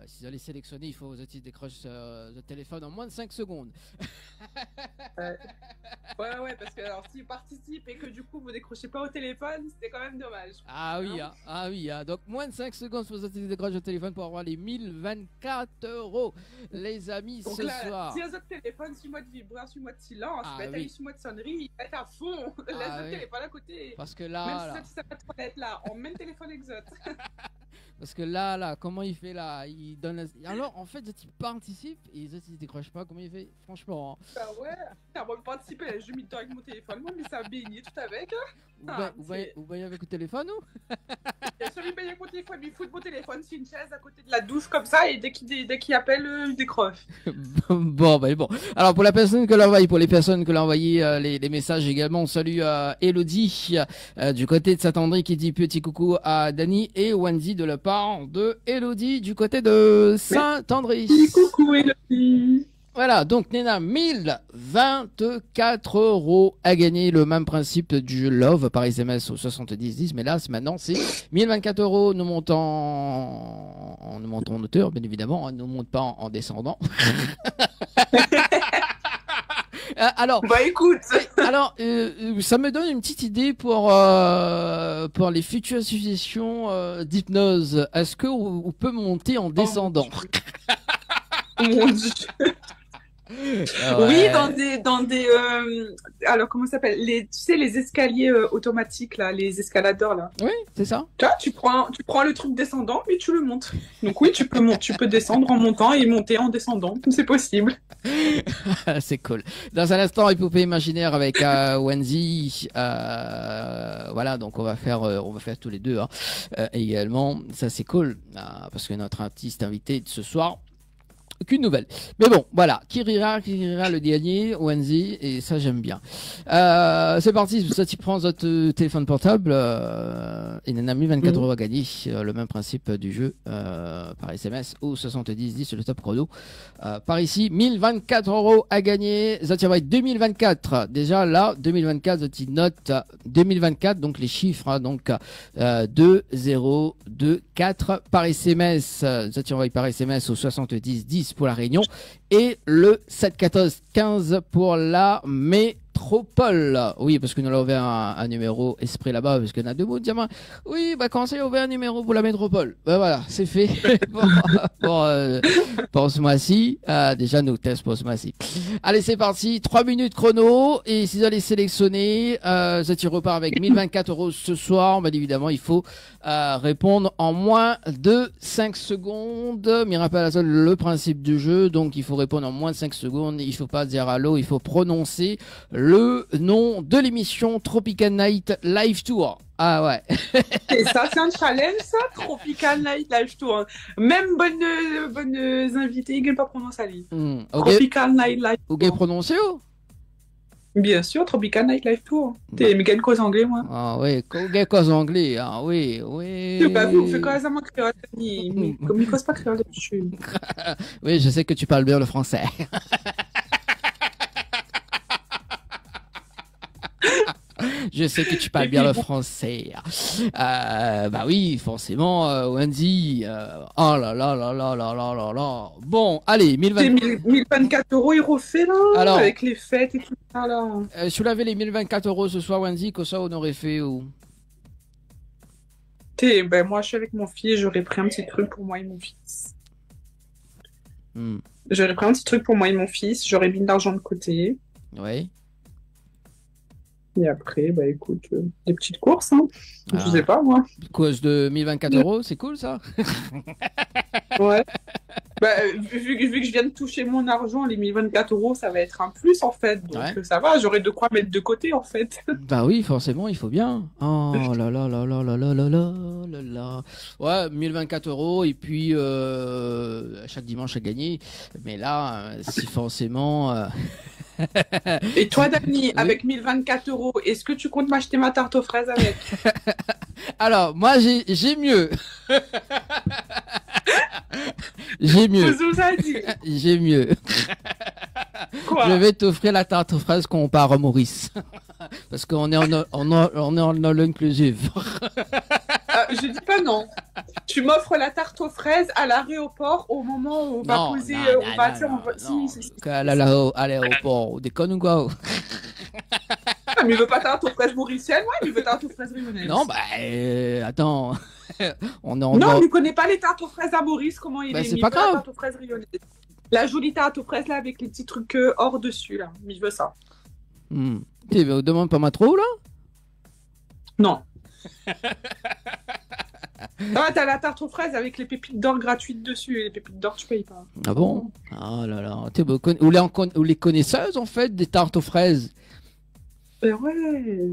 si vous allez sélectionner, il faut que vous décrochent le téléphone en moins de 5 secondes. Ouais, parce que alors, s'ils participent et que du coup vous décrochez pas au téléphone, c'est quand même dommage. Ah oui, donc moins de 5 secondes pour vous décrocher au téléphone pour avoir les 1024 €, les amis, Donc ce là, soir. si les autres téléphones, suis-moi de vibreur, suis-moi de silence, suis-moi de sonnerie, il va être à fond. Laisse le téléphone à côté. Parce que là, même si ça va trop être là, on met le téléphone exote. Parce que là, comment il fait là? Il donne. Alors, en fait, il participe et les autres ils décrochent pas. Comment il fait? Franchement. Hein. Bah ouais, t'as moi participer, je mis dedans avec mon téléphone, moi, mais ça a baigné tout avec. Vous baillez avec le téléphone ou? Bien sûr, il baille avec mon téléphone, il fout mon téléphone sur une chaise à côté de la douche comme ça et dès qu'il appelle, il décroche. Bon. Alors, pour la personne que l'envoie, pour les personnes que l'ont envoyé les messages également, on salue Elodie du côté de Saint-André qui dit petit coucou à Dani et Wendy de la part de Elodie du côté de Saint-André. Coucou Elodie. Voilà, donc Néna, 1024 € à gagner, le même principe du jeu Love par SMS au 7010, mais là maintenant c'est 1024 €, nous montons en hauteur, bien évidemment, hein, nous monte pas en descendant. Alors, écoute. Alors, ça me donne une petite idée pour les futures associations d'hypnose. Est-ce que on peut monter en descendant? Mon Dieu. Oui, dans des alors comment ça s'appelle, tu sais, les escaliers automatiques là, les escaladors là. Oui, c'est ça. Tu prends le truc descendant et tu le montes. Donc oui, tu peux descendre en montant et monter en descendant, c'est possible. C'est cool. Dans un instant, épopée imaginaire avec Wendy. Voilà, donc on va faire tous les deux également. Ça c'est cool parce que notre artiste invité de ce soir. Aucune nouvelle. Mais bon, voilà. Qui rira le dernier, Wendy, et ça j'aime bien. C'est parti, ça tu prends votre téléphone portable, et il en a mis 24 € à gagner, le même principe du jeu, par SMS au 7010 sur le top chrono. Par ici, 1024 € à gagner, ça va être 2024. Déjà là, 2024, tu notes 2024, donc les chiffres, donc 2, 0, 2, 4 par SMS, ça tu envoies par SMS au 7010 pour la Réunion et le 7 14 15 pour la métropole. Oui, parce que nous avons ouvert un numéro esprit là-bas, parce qu'on a deux mots de diamant. Oui, quand c'est ouvert un numéro pour la métropole. Voilà, c'est fait pour ce mois-ci. Déjà, nous testons pour ce mois-ci. Allez, c'est parti. 3 minutes chrono. Et si vous allez sélectionner, ça repart avec 1024 € ce soir. Bien évidemment, il faut répondre en moins de 5 secondes. Mais rappelle à ça le principe du jeu. Donc, il faut répondre en moins de 5 secondes. Il ne faut pas dire allô. Il faut prononcer le nom de l'émission Tropical Night Live Tour. Ah ouais. Et ça, c'est un challenge, ça, Tropical Night Live Tour. Même bonnes invités, ils ne pas prononcer à lui. Tropical Night Live Tour. Vous prononcez où? Bien sûr, Tropical Night Live Tour. T'es quelle cause anglais, moi? Ah oui, quelle cause anglais? Ah oui. Je sais pas, vous faites quoi ça, moi, créole? Comme il cause pas créole, je suis. Oui, je sais que tu parles bien le français. Je sais que tu parles bien le français. Bah oui, forcément, Wendy. Oh là là là là là là là là. Bon, allez, 1024 €, il refait là, alors, avec les fêtes et tout ça là. Si vous l'avez les 1024 € ce soir, Wendy, que ça on aurait fait où? Ben moi je suis avec mon fils, j'aurais pris un petit truc pour moi et mon fils. J'aurais pris un petit truc pour moi et mon fils, j'aurais mis de l'argent de côté. Oui. Et après, bah écoute, des petites courses, hein. Je sais pas, moi. Cause de 1024 €, c'est cool, ça. Ouais. Bah, vu que je viens de toucher mon argent, les 1024 €, ça va être un plus, en fait. Donc, ça va, j'aurai de quoi mettre de côté, en fait. Bah oui, forcément, il faut bien. Oh là là là là là là là là là là. Ouais, 1024 €, et puis, chaque dimanche à gagner. Mais là, si forcément... Et toi, Dani, avec 1024 €, est-ce que tu comptes m'acheter ma tarte aux fraises avec? Alors, moi, j'ai mieux. J'ai mieux. J'ai mieux. Quoi? Je vais t'offrir la tarte aux fraises qu'on part à Maurice. Parce qu'on est en all inclusive. Je dis pas, non. Tu m'offres la tarte aux fraises à l'aéroport au moment où on va poser, on va dire, à l'aéroport, on déconne ou quoi? Ah, mais il veut pas tarte aux fraises mauriciennes, ouais, mais il veut tarte aux fraises rionnaises. Non, bah, attends. Non, il ne connaît pas les tartes aux fraises à Maurice, comment il est. C'est pas grave. La tarte aux fraises rionnaises. La jolie tarte aux fraises là avec les petits trucs or dessus là. Mais je veux ça. Tu demandes pas ma trop là? Non. Ah, t'as la tarte aux fraises avec les pépites d'or gratuites dessus et les pépites d'or tu payes pas. Ah bon? Ah là là. Ou les connaisseuses en fait des tartes aux fraises. Ouais.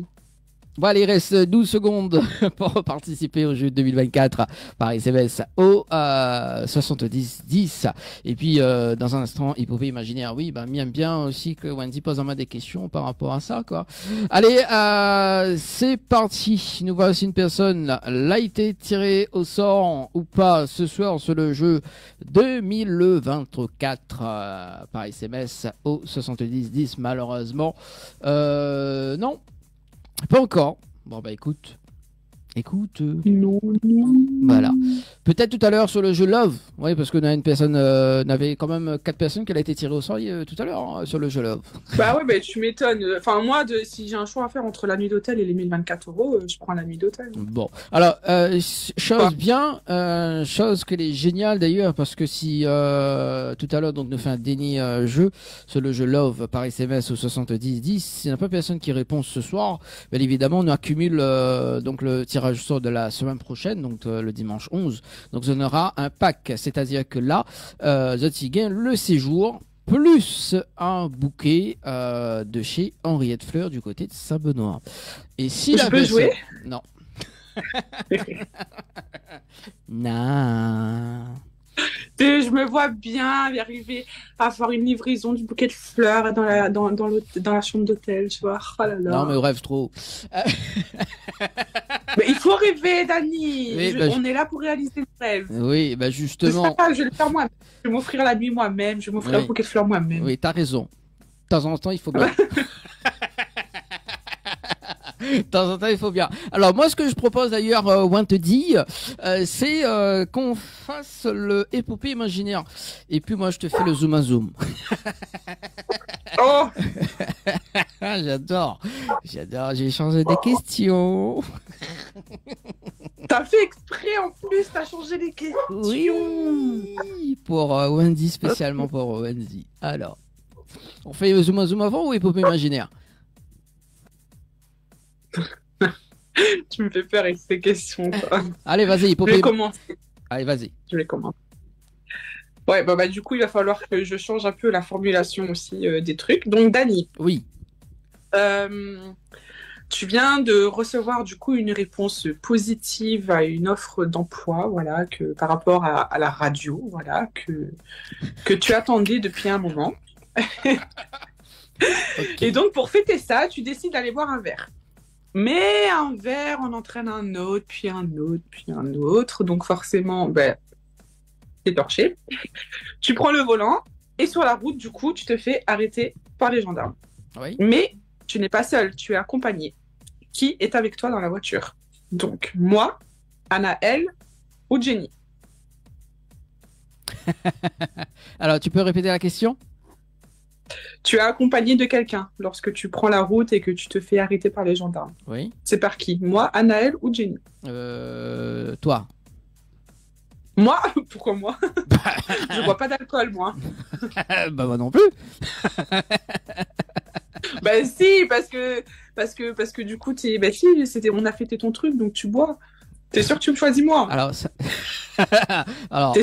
Bon, allez, il reste 12 secondes pour participer au jeu 2024 par SMS au 70-10. Et puis, dans un instant, il pouvait imaginer, oui, bah, bien aussi que Wendy pose en main des questions par rapport à ça, quoi. Allez, c'est parti. Nous voici une personne. L'a été tirée au sort ou pas ce soir sur le jeu 2024 par SMS au 70-10, malheureusement. Non. Pas encore. Bon bah écoute. Non. Voilà. Peut-être tout à l'heure sur le jeu Love. Oui, parce qu'on a une personne, on avait quand même 4 personnes qui a été tirées au sort tout à l'heure hein, sur le jeu Love. Bah ouais, bah tu m'étonnes. Enfin moi, si j'ai un choix à faire entre la nuit d'hôtel et les 1024 €, je prends la nuit d'hôtel. Bon. Alors, chose qu'elle est géniale d'ailleurs, parce que si tout à l'heure donc nous fait un déni jeu sur le jeu Love par SMS au 70-10, s'il n'y a pas personne qui répond ce soir, bien évidemment on accumule donc le tirage au sort de la semaine prochaine, donc le dimanche 11. Donc on aura un pack, c'est-à-dire que là, Zotzi gagne le séjour plus un bouquet de chez Henriette Fleur du côté de Saint-Benoît. Et si je peux jouer? Non. Non. Je me vois bien y arriver à faire une livraison du bouquet de fleurs dans la chambre d'hôtel, tu vois. Oh là là. Non, mais rêve trop. Mais il faut rêver, Dani. Oui, on est là pour réaliser le rêve. Oui, bah justement. Je vais le faire moi-même. Je vais m'offrir la nuit moi-même. Je vais m'offrir un bouquet de fleurs moi-même. Oui, t'as raison. De temps en temps, il faut bien. De temps en temps, il faut bien. Alors, moi, ce que je propose d'ailleurs, Wendy, c'est qu'on fasse le épopée imaginaire. Et puis, moi, je te fais le zoom à zoom. Oh J'adore. J'ai changé des questions. T'as fait exprès en plus, t'as changé des questions. Oui, pour Wendy, spécialement pour Wendy. Alors, on fait le zoom à zoom avant ou épopée imaginaire? Tu me fais peur avec ces questions. Quoi. Allez, vas-y, Je vais commencer. Allez, vas-y. Je vais commencer. Ouais, bah du coup, il va falloir que je change un peu la formulation aussi des trucs. Donc, Dani. Oui. Tu viens de recevoir du coup une réponse positive à une offre d'emploi, voilà, que par rapport à la radio, voilà, que tu attendais depuis un moment. Okay. Et donc, pour fêter ça, tu décides d'aller boire un verre. Mais un verre en entraîne un autre, puis un autre, puis un autre. Donc forcément, c'est torché. Tu prends le volant et sur la route, du coup, tu te fais arrêter par les gendarmes. Oui. Mais tu n'es pas seul, tu es accompagné. Qui est avec toi dans la voiture? Donc, moi, Anaël ou Jenny? Alors, tu peux répéter la question? Tu es accompagné de quelqu'un lorsque tu prends la route et que tu te fais arrêter par les gendarmes. Oui. C'est par qui? Moi, Anaël ou Jenny? Toi. Moi? Pourquoi moi? Je bois pas d'alcool, moi. Bah moi non plus. Bah si, parce que du coup, on a fêté ton truc, donc tu bois. T'es sûr que tu me choisis moi? Alors,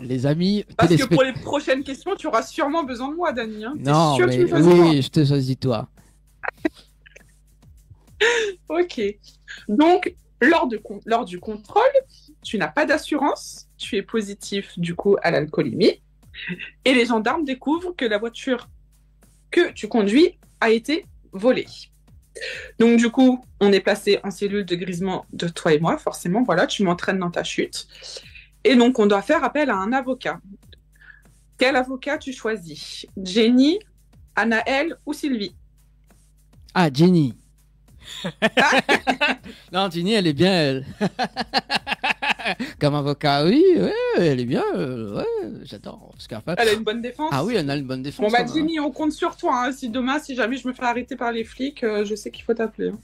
les amis... Parce que pour les prochaines questions, tu auras sûrement besoin de moi, Dani. Hein. Non, sûr mais que tu me choisis moi? je te choisis toi. Ok. Donc, lors du contrôle, tu n'as pas d'assurance, tu es positif du coup à l'alcoolémie, et les gendarmes découvrent que la voiture que tu conduis a été volée. Donc du coup, on est placé en cellule de grisement de toi et moi, forcément, voilà, tu m'entraînes dans ta chute. Et donc, on doit faire appel à un avocat. Quel avocat tu choisis? Jenny, Anaël ou Sylvie? Ah, Jenny. Non, Jenny, elle est bien, elle. Comme avocat, oui, ouais, elle est bien, ouais, j'adore. Parce qu'en fait... Elle a une bonne défense. Ah oui, elle a une bonne défense. Bon, bah, Jenny, on compte sur toi. Hein. Si demain, si jamais je me fais arrêter par les flics, je sais qu'il faut t'appeler. Hein.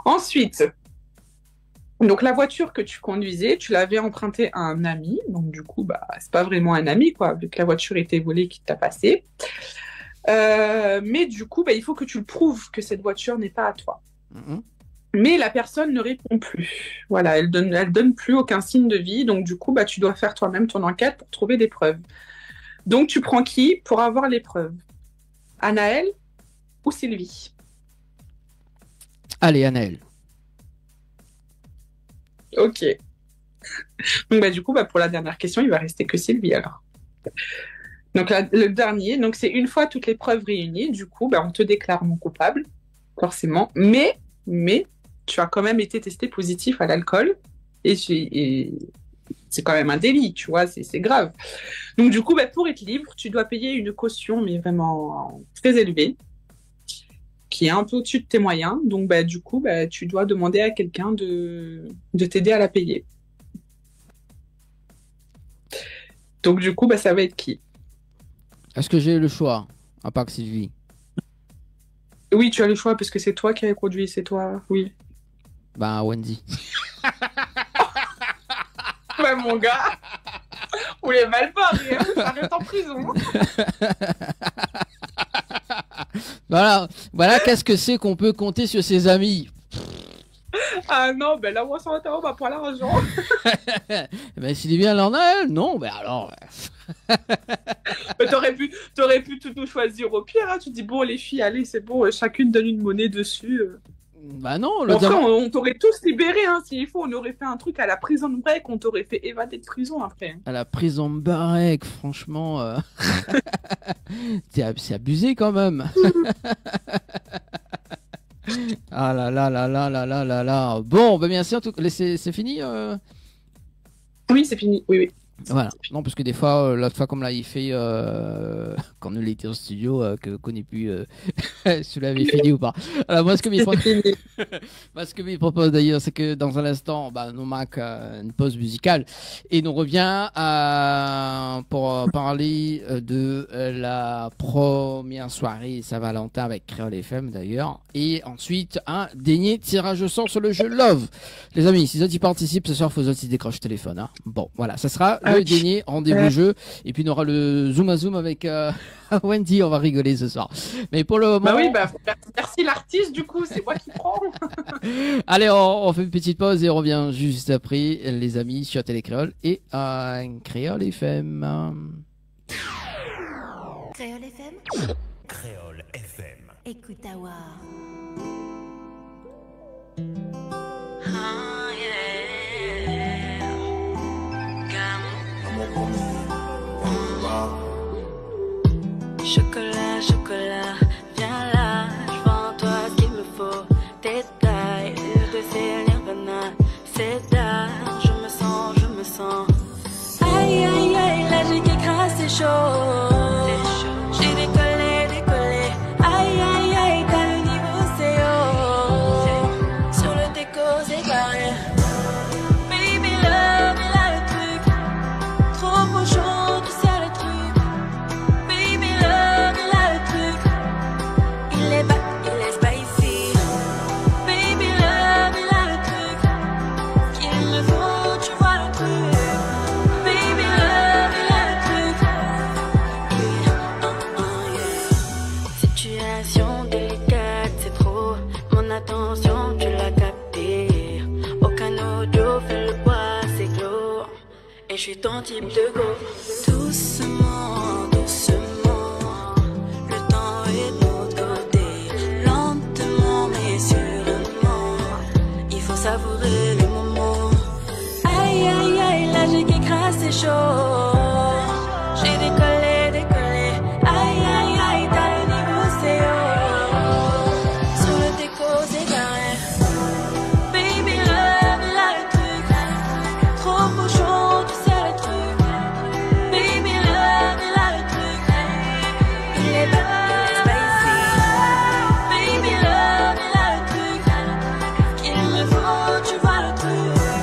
Ensuite, donc la voiture que tu conduisais, tu l'avais empruntée à un ami. Donc, du coup, bah, c'est pas vraiment un ami, quoi, vu que la voiture était volée qui t'a passé. Mais du coup, bah, il faut que tu le prouves que cette voiture n'est pas à toi. Mais la personne ne répond plus. Voilà, elle donne plus aucun signe de vie. Donc, du coup, bah, tu dois faire toi-même ton enquête pour trouver des preuves. Donc, tu prends qui pour avoir les preuves? Anaël ou Sylvie? Allez, Anaël. Ok. Donc, bah, du coup, bah, pour la dernière question, il va rester que Sylvie, alors. Donc, le dernier, donc c'est une fois toutes les preuves réunies, du coup, bah, on te déclare non coupable, forcément. Mais, tu as quand même été testé positif à l'alcool. Et c'est quand même un délit, tu vois, c'est grave. Donc, du coup, bah, pour être libre, tu dois payer une caution, mais vraiment très élevée, qui est un peu au-dessus de tes moyens. Donc, bah, du coup, bah, tu dois demander à quelqu'un de t'aider à la payer. Donc, du coup, bah, ça va être qui? Est-ce que j'ai le choix, à part que Sylvie? Oui, tu as le choix, parce que c'est toi qui as conduit, c'est toi, oui. Bah, Wendy. Ouais, mon gars, on est mal barré, hein, ça reste en prison. Voilà qu'est-ce que c'est qu'on peut compter sur ses amis. Ah non, ben là, moi, ça va, on va pas l'argent. Ben, Sylvie, elle en a, elle? Non, ben alors... Mais t'aurais pu tout nous choisir au pire, hein. Tu dis, bon, les filles, allez, c'est bon, chacune donne une monnaie dessus. Bah non, on t'aurait tous libérés, hein, s'il faut, on aurait fait un truc à la prison de break, on t'aurait fait évader de prison après. À la prison de break, franchement, c'est abusé quand même. Ah là là là là là là là là. Bon, bah bien sûr, c'est fini. Oui, c'est fini. Oui. Voilà. Non, parce que des fois, l'autre fois, comme là, il fait quand on était en studio, qu'on n'est plus si vous l'avez fini ou pas. Alors, moi, ce que il propose d'ailleurs, c'est que dans un instant, bah, nous marque une pause musicale et nous revient pour parler de la première soirée Saint-Valentin avec Créole FM d'ailleurs. Et ensuite, un dernier tirage au sort sur le jeu Love. Les amis, si vous y participent ce soir, faut aussi décrocher le téléphone. Hein. Bon, voilà, ça sera le dernier rendez-vous jeu. Et puis, on aura le Zoom à Zoom avec Wendy. On va rigoler ce soir. Mais pour le moment... Bah oui, bah, merci l'artiste, du coup, c'est moi qui prends. Allez, on fait une petite pause et on revient juste après, les amis, sur Télé Créole et Créole FM. Créole FM. Créole FM. Écoute à voir. Chocolat, chocolat, viens là, je vois en toi ce qu'il me faut. Tes tailles, de ces nirvana, c'est d'art, je me sens. Aïe, aïe, aïe, la j'ai qui crasse, c'est chaud. J'ai décollé, aïe, aïe, aïe, t'as le niveau, c'est haut. Sur le déco, c'est barré. Baby love, il a le truc, trop beau chaud, tu sais le truc. Baby love, il a le truc, il est bas, il est spicy. Baby love, il a le truc, qu'il me faut, tu vois le truc. Baby love, il a le truc, yeah. Situation délicate, c'est trop, mon attention, tu l'as capté. Aucun audio fait le poids, c'est clos, et je suis ton type de go. Doucement, doucement, le temps est de notre côté. Lentement mais sûrement, il faut savourer le moment. Aïe aïe aïe, la j'ai qui crasse, c'est chaud. J'ai décollé, aïe aïe aïe, t'as le niveau, c'est haut. Sur le déco, c'est carré. Baby love, il a le truc, trop beau chaud, tu sais le truc. Baby love, il a le truc, il est bas, il est spicy. Baby love, il a le truc, qu'il me faut, tu vois le truc.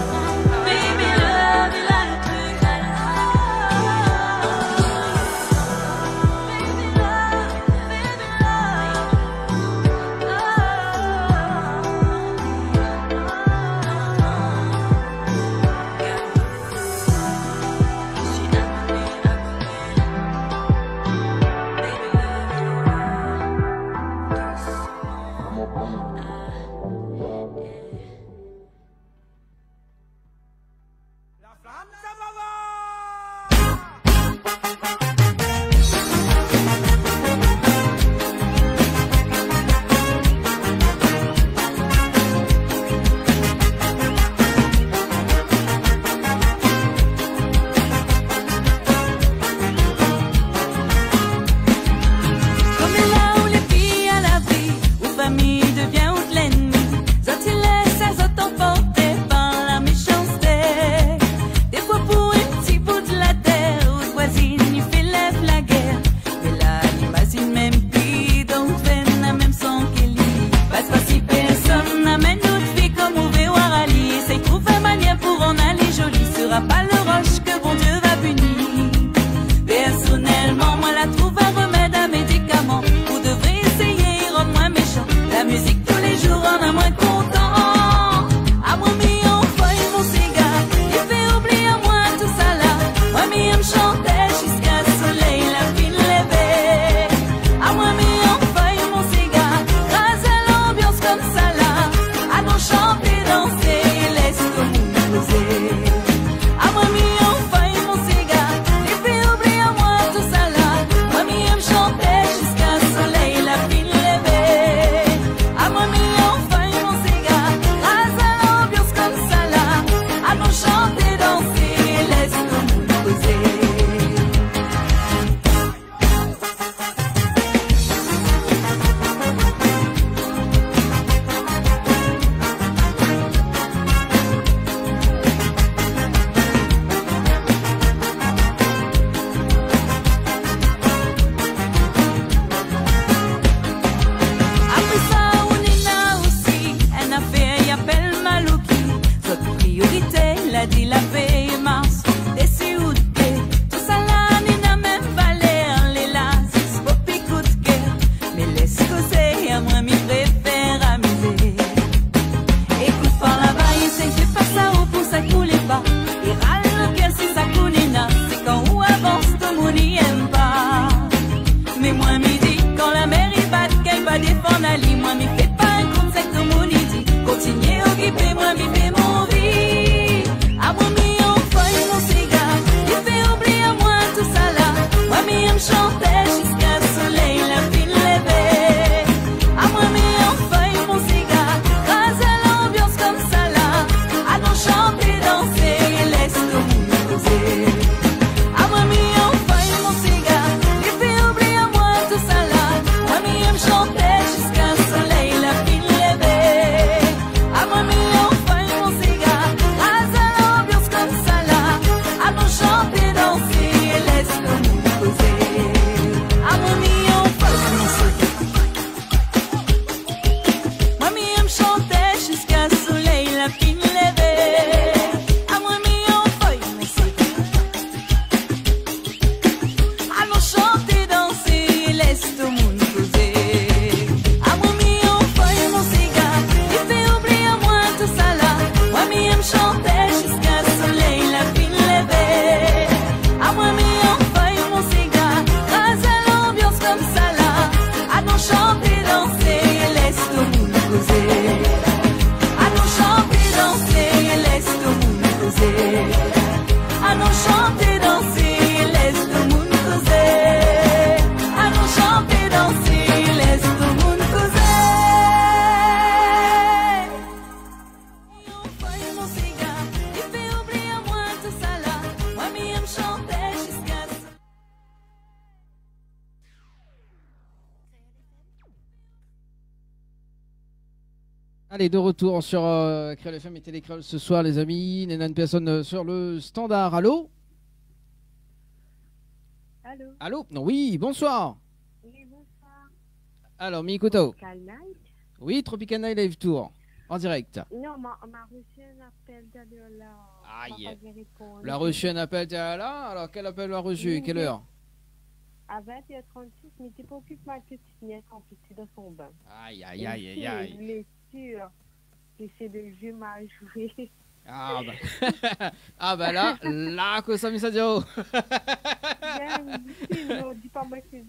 Allez, de retour sur Créole FM et Télécréole ce soir, les amis. Il y a une personne sur le standard. Allô? Allô? Allô? Non, oui, bonsoir. Oui, bonsoir. Alors, Mikoto. Tropical Night? Oui, Tropical Night Live Tour, en direct. Non, on m'a reçu un appel de là. Aïe. La reçu un appel de là? Alors, quel appel l'a reçu? Quelle heure? À 20h36, mais t'es pas occupé ma petite nièce en petit dans son bain. Aïe, aïe, aïe, aïe, aïe. Il est sûr que c'est le jeu m'a joué. Ah bah, ah bah là, que ça me dit. Non, dis pas moi que c'est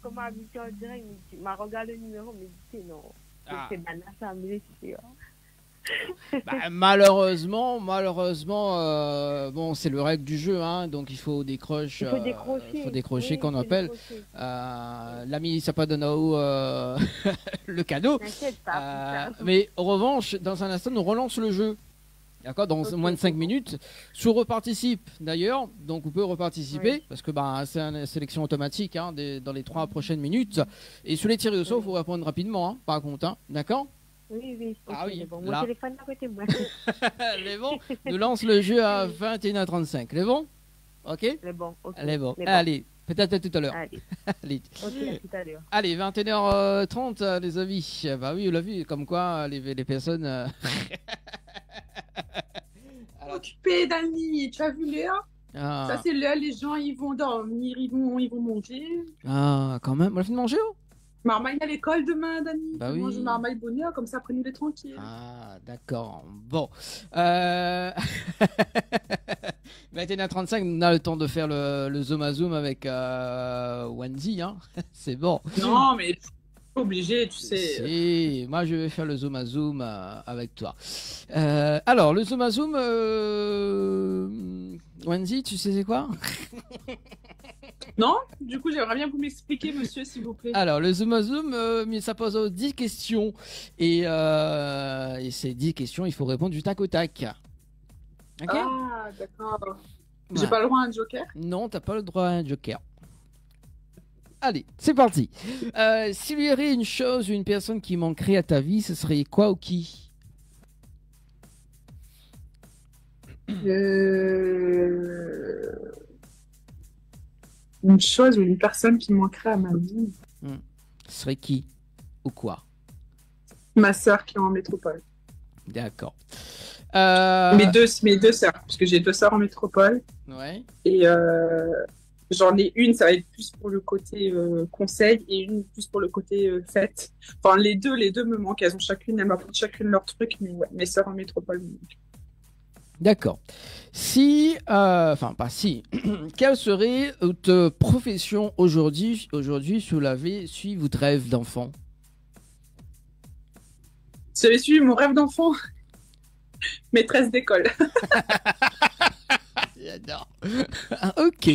comme habitué en direct, il m'a regardé le numéro, mais dit non. C'est banal, ça me sûr. Bah, malheureusement, bon, c'est le règle du jeu, hein, donc il faut décrocher. Il faut décrocher, oui, qu'on appelle. L'ami Sapadonao, le cadeau. Mais en revanche, dans un instant, nous relance le jeu. D'accord, dans moins de 5 minutes. Sous reparticipe d'ailleurs, donc vous pouvez reparticiper, oui. Parce que bah, c'est une sélection automatique hein, dans les 3 prochaines minutes. Et sous les tirés au sort, il faut répondre rapidement, hein, par contre. Hein, d'accord? Oui, oui. Okay, ah oui, bon. Là. Mon téléphone à côté de moi. Les bons, nous lance le jeu à 21h35. Les bons? Ok? Les bons, ok. Les bons. Allez, peut-être à tout à l'heure. Allez. Allez. Ok, à tout à l'heure. Allez, 21h30, les amis. Bah oui, on l'a vu, comme quoi les personnes... Occupé, Dani, tu as vu l'heure? Ça c'est l'heure, les gens ils vont dormir, ils vont manger. Ah, quand même, on a fait de manger oh Marmaille à l'école demain, Dani. Bah oui. Mange Marmaille bonheur, comme ça après nous les tranquilles. Ah, d'accord. Bon. 21h35, on a le temps de faire le zoom à zoom avec Wendy, hein. C'est bon. Non, mais obligé, tu sais. Si, moi je vais faire le zoom à zoom avec toi. Alors, le zoom à zoom, Wendy, tu sais c'est quoi? Non, du coup j'aimerais bien que vous m'expliquiez, monsieur, s'il vous plaît. Alors, le zoom à zoom, ça pose 10 questions. Et ces 10 questions, il faut répondre du tac au tac. Ok? Ah, d'accord. Ouais. J'ai pas le droit à un joker? Non, t'as pas le droit à un joker. Allez, c'est parti. S'il y avait une chose ou une personne qui manquerait à ta vie, ce serait quoi ou qui? Une chose ou une personne qui manquerait à ma vie. Ce serait qui ou quoi? Ma sœur qui est en métropole. D'accord. Mes deux sœurs, parce que j'ai 2 sœurs en métropole. Ouais. Et j'en ai une, ça va être plus pour le côté conseil et une plus pour le côté fête. Enfin, les deux me manquent. Elles m'apportent chacune leur truc, mais ouais, mes sœurs en métropole me manquent. D'accord. Si, enfin pas si, quelle serait votre profession aujourd'hui si vous l'avez suivi votre rêve d'enfant? Si j'avais suivi mon rêve d'enfant, maîtresse d'école. J'adore. Ok.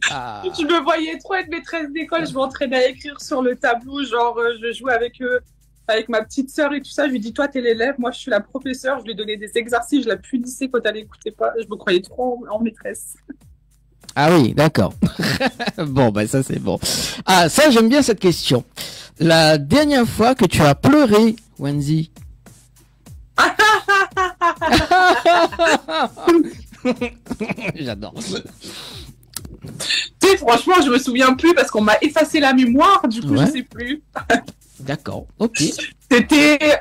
Ah. Je me voyais trop être maîtresse d'école. Je m'entraînais à écrire sur le tableau, genre je jouais avec ma petite sœur et tout ça. Je lui dis, toi t'es l'élève, moi je suis la professeure. Je lui donnais des exercices, je la punissais quand elle n'écoutait pas. Je me croyais trop en maîtresse. Ah oui, d'accord. Bon, ben ça c'est bon. Ah, ça j'aime bien cette question. La dernière fois que tu as pleuré, Wendy. J'adore. Tu sais, franchement, je me souviens plus parce qu'on m'a effacé la mémoire, du coup, ouais. Je sais plus. D'accord, ok.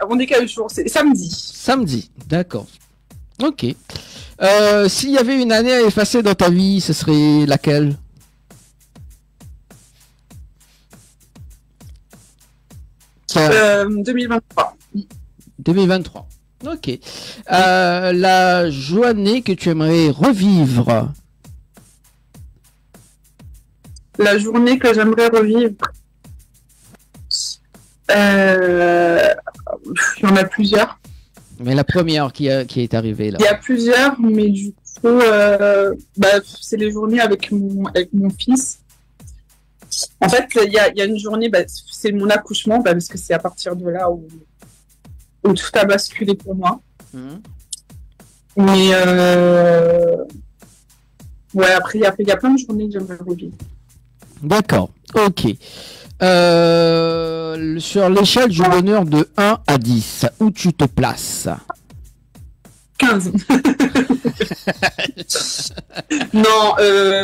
On est quel jour? C'est samedi. Samedi, d'accord. Ok. S'il y avait une année à effacer dans ta vie, ce serait laquelle? Euh, 2023. 2023. Ok. La journée que tu aimerais revivre? La journée que j'aimerais revivre. Il y en a plusieurs. Mais la première qui est arrivée là. Il y a plusieurs, mais du coup, c'est les journées avec mon fils. En fait, il y a une journée, c'est mon accouchement, parce que c'est à partir de là où tout a basculé pour moi. Mais ouais, après, il y a plein de journées que j'aimerais revivre. D'accord, ok. Sur l'échelle du bonheur de 1 à 10, où tu te places? 15. Non,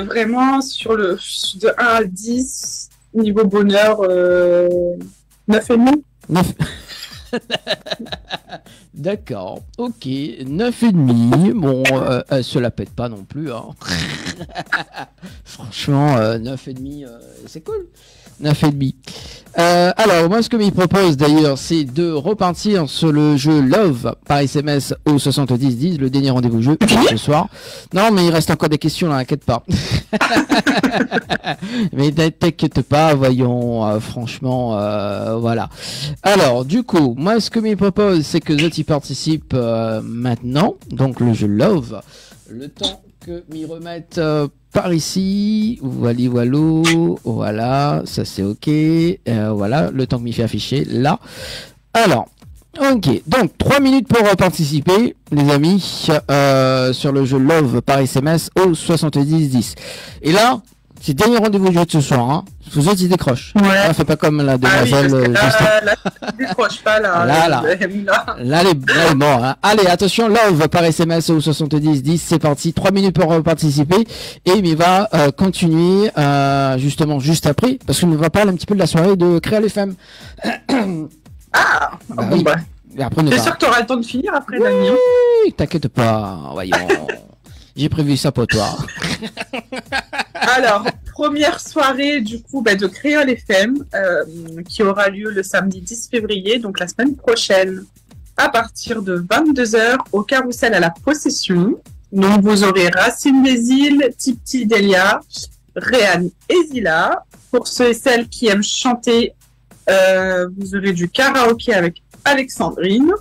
vraiment, sur le de 1 à 10, niveau bonheur, 9,5. 9. D'accord, ok, 9,5. Bon, elle se la pète pas non plus. Hein. Franchement, 9,5, c'est cool. 9,5. Alors, moi, ce que m'il propose d'ailleurs, c'est de repartir sur le jeu Love par SMS au 7010, le dernier rendez-vous jeu ce soir. Non, mais il reste encore des questions là, inquiète pas. Mais t'inquiète pas, voyons, franchement, voilà. Alors, du coup, moi, ce que m'il propose, c'est que Zot y participe maintenant, donc le jeu Love, le temps que m'y remette par ici, voilà, ça c'est ok, voilà, le temps que m'y fait afficher là. Alors, ok, donc 3 minutes pour participer, les amis, sur le jeu Love par SMS au 7010. Et là, c'est le dernier rendez-vous du jeu de ce soir, hein. Vous autres, ils décrochent. Ouais. Hein, fais pas comme la demoiselle. Oui, là, tu décroches pas, là. Là, les morts, hein. Allez, attention, Love par SMS au 7010, c'est parti. 3 minutes pour participer. Et il va continuer, justement, juste après, parce qu'il nous va parler un petit peu de la soirée de Créole FM. Bon, bah. T'es sûr que t'auras le temps de finir après, Dani? Oui, t'inquiète pas, voyons. J'ai prévu ça pour toi. Alors, première soirée du coup de Créole FM qui aura lieu le samedi 10 février, donc la semaine prochaine, à partir de 22h au Carrousel à la Possession. Donc vous aurez Racine des Îles, Tipti Delia, Réan et Zila. Pour ceux et celles qui aiment chanter, vous aurez du karaoké avec Alexandrine.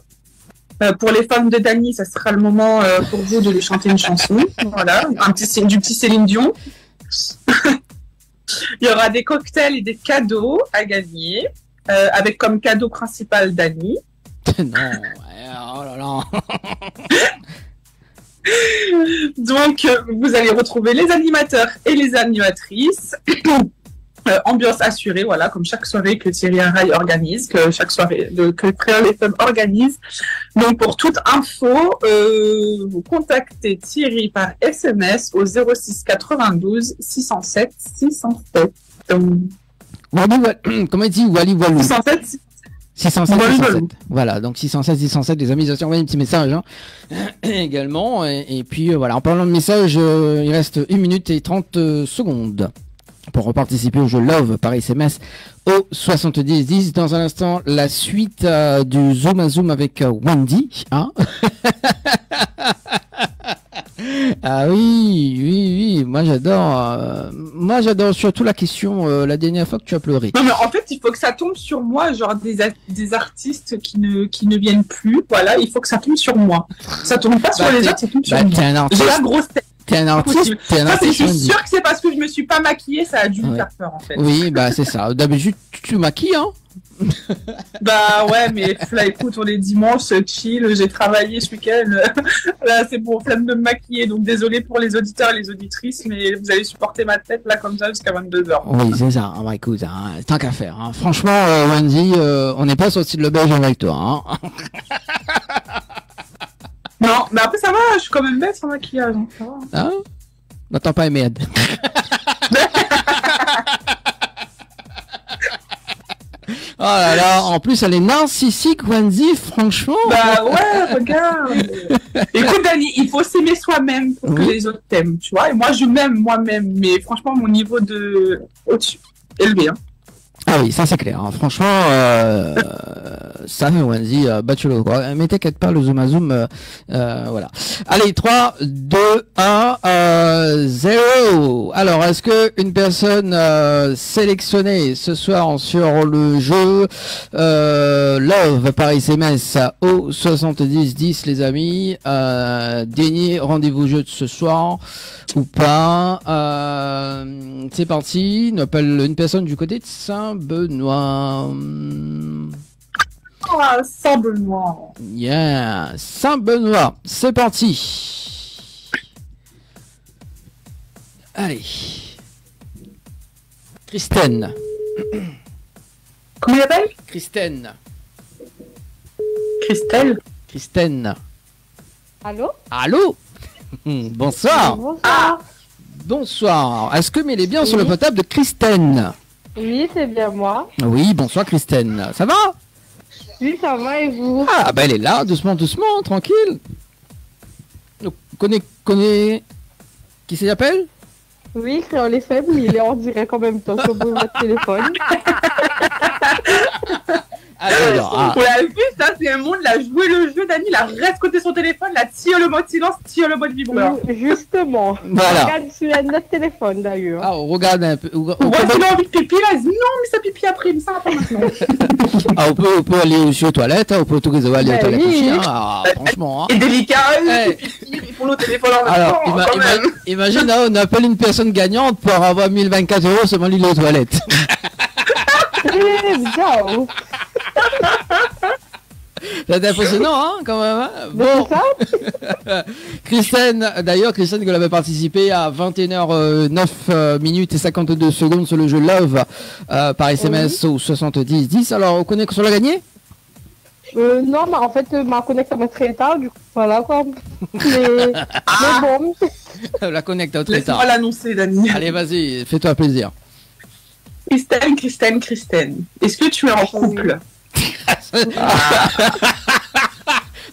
Pour les fans de Dany, ça sera le moment pour vous de lui chanter une chanson. Voilà, du petit Céline Dion. Il y aura des cocktails et des cadeaux à gagner, avec comme cadeau principal Dany. Non, oh là là. Donc, vous allez retrouver les animateurs et les animatrices. Ambiance assurée, voilà, comme chaque soirée que Thierry Arrail organise, que chaque soirée que Créole FM organise. Donc, pour toute info, vous contactez Thierry par SMS au 06 92 607 607. Comment il dit Wally Walou 607 607. Voilà, donc 607, les amis, j'ai envoyé un petit message hein, également. Et puis, voilà, en parlant de message, il reste 1 minute et 30 secondes. Pour participer au jeu Love par SMS au 7010. Dans un instant, la suite du Zoom à Zoom avec Wendy. Hein ah oui, moi j'adore surtout la question la dernière fois que tu as pleuré. Non mais en fait il faut que ça tombe sur moi, genre des artistes qui ne viennent plus, voilà, il faut que ça tombe sur moi. Ça tombe pas sur les autres, ça tombe sur moi. J'ai la grosse tête. T'es un artiste, je suis sûr que c'est parce que je me suis pas maquillée, ça a dû me faire peur en fait. Oui, bah c'est ça. D'habitude, tu maquilles, hein. Bah ouais, mais là écoute, on est dimanche, chill, j'ai travaillé ce week-end. Là c'est bon, flemme de me maquiller, donc désolé pour les auditeurs et les auditrices, mais vous allez supporter ma tête là comme ça jusqu'à 22h. Oui, c'est ça. Bah écoute, hein, tant qu'à faire. Hein. Franchement, Wendy, on n'est pas sorti de le belge avec toi. Hein. Non, mais après ça va, je suis quand même belle sans maquillage. Hein, ça va. Ah, n'attends pas merde. Oh là là, en plus elle est narcissique, Wendy, franchement. Bah ouais, regarde. Écoute, Dany, il faut s'aimer soi-même pour que les autres t'aiment, tu vois. Et moi, je m'aime moi-même, mais franchement, mon niveau de au-dessus, élevé. Hein. Ah oui, ça c'est clair. Hein. Franchement, ça fait Wendy, bachelot quoi. Mais t'inquiète pas, le zoom à zoom, voilà. Allez, 3, 2, 1, 0. Alors, est-ce que une personne sélectionnée ce soir sur le jeu Love par SMS au 7010, les amis, dernier rendez-vous jeu de ce soir ou pas? C'est parti. On appelle une personne du côté de Saint-Benoît. Ah, Saint-Benoît. Yeah, Saint-Benoît. C'est parti. Allez. Christine. Comment il appelle? Christine. Christelle. Christine. Allô? Allô? Bonsoir. Bonsoir. Bonsoir. Est-ce que il est bien sur le portable de Christine? Oui, c'est bien moi. Oui, bonsoir Christine. Ça va? Oui, ça va et vous? Ah, ben elle est là, doucement, doucement, tranquille. Donc, connais... Qui s'appelle? Oui, Créole FM, il est en direct en même temps sur votre téléphone. On l'a vu, ça c'est un monde, il a joué le jeu, Dani, il a resté côté son téléphone, il a tiré le mode silence, tiré le mode vibreur. Justement. Voilà. Regarde sur notre téléphone d'ailleurs. Ah, on regarde un peu. On voit qu'il a envie de pipi, là, il dit non, mais ça pipi après, mais ça va pas maintenant. Ah, on peut aller aussi aux toilettes, hein, on peut autoriser à aller aux toilettes aussi, hein, ah, franchement. Hein. C'est délicat, ils font le téléphone en même Alors, temps. imagine, hein, on appelle une personne gagnante pour avoir 1024 € seulement l'île aux toilettes. Ciao. C'est impressionnant, hein, quand même. Hein bon. Christine, d'ailleurs, Christine, qui avait participé à 21h09 minutes et 52 secondes sur le jeu Love par SMS au 7010. Alors, on connaît qu'on l'a gagné? Non, mais en fait, ma connexion est très tard, du coup, voilà quoi. Mais bon. La connexion très tard. Laisse-moi l'annoncer, Dani. Allez, vas-y, fais-toi plaisir. Christine, est-ce que tu es en couple?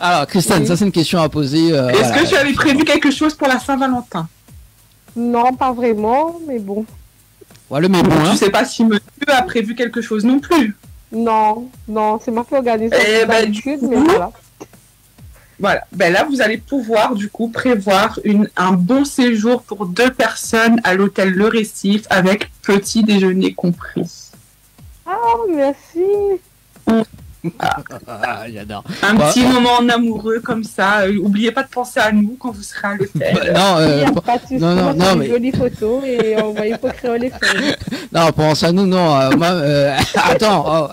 Alors, Christine, ça c'est une question à poser. Est-ce que tu avais prévu quelque chose pour la Saint-Valentin? Non, pas vraiment, mais bon. Voilà, mais bon, hein. Je sais pas si monsieur a prévu quelque chose non plus. Non, c'est moi qui organise d'habitude, mais voilà. Voilà, ben là vous allez pouvoir du coup prévoir un bon séjour pour 2 personnes à l'hôtel Le Récif avec petit déjeuner compris. Ah, merci. J'adore. Un petit moment en amoureux comme ça. Oubliez pas de penser à nous quand vous serez à l'hôtel. Non, mais jolies photos et envoyez pour Créole FM. Non, pense à nous, non. Attends,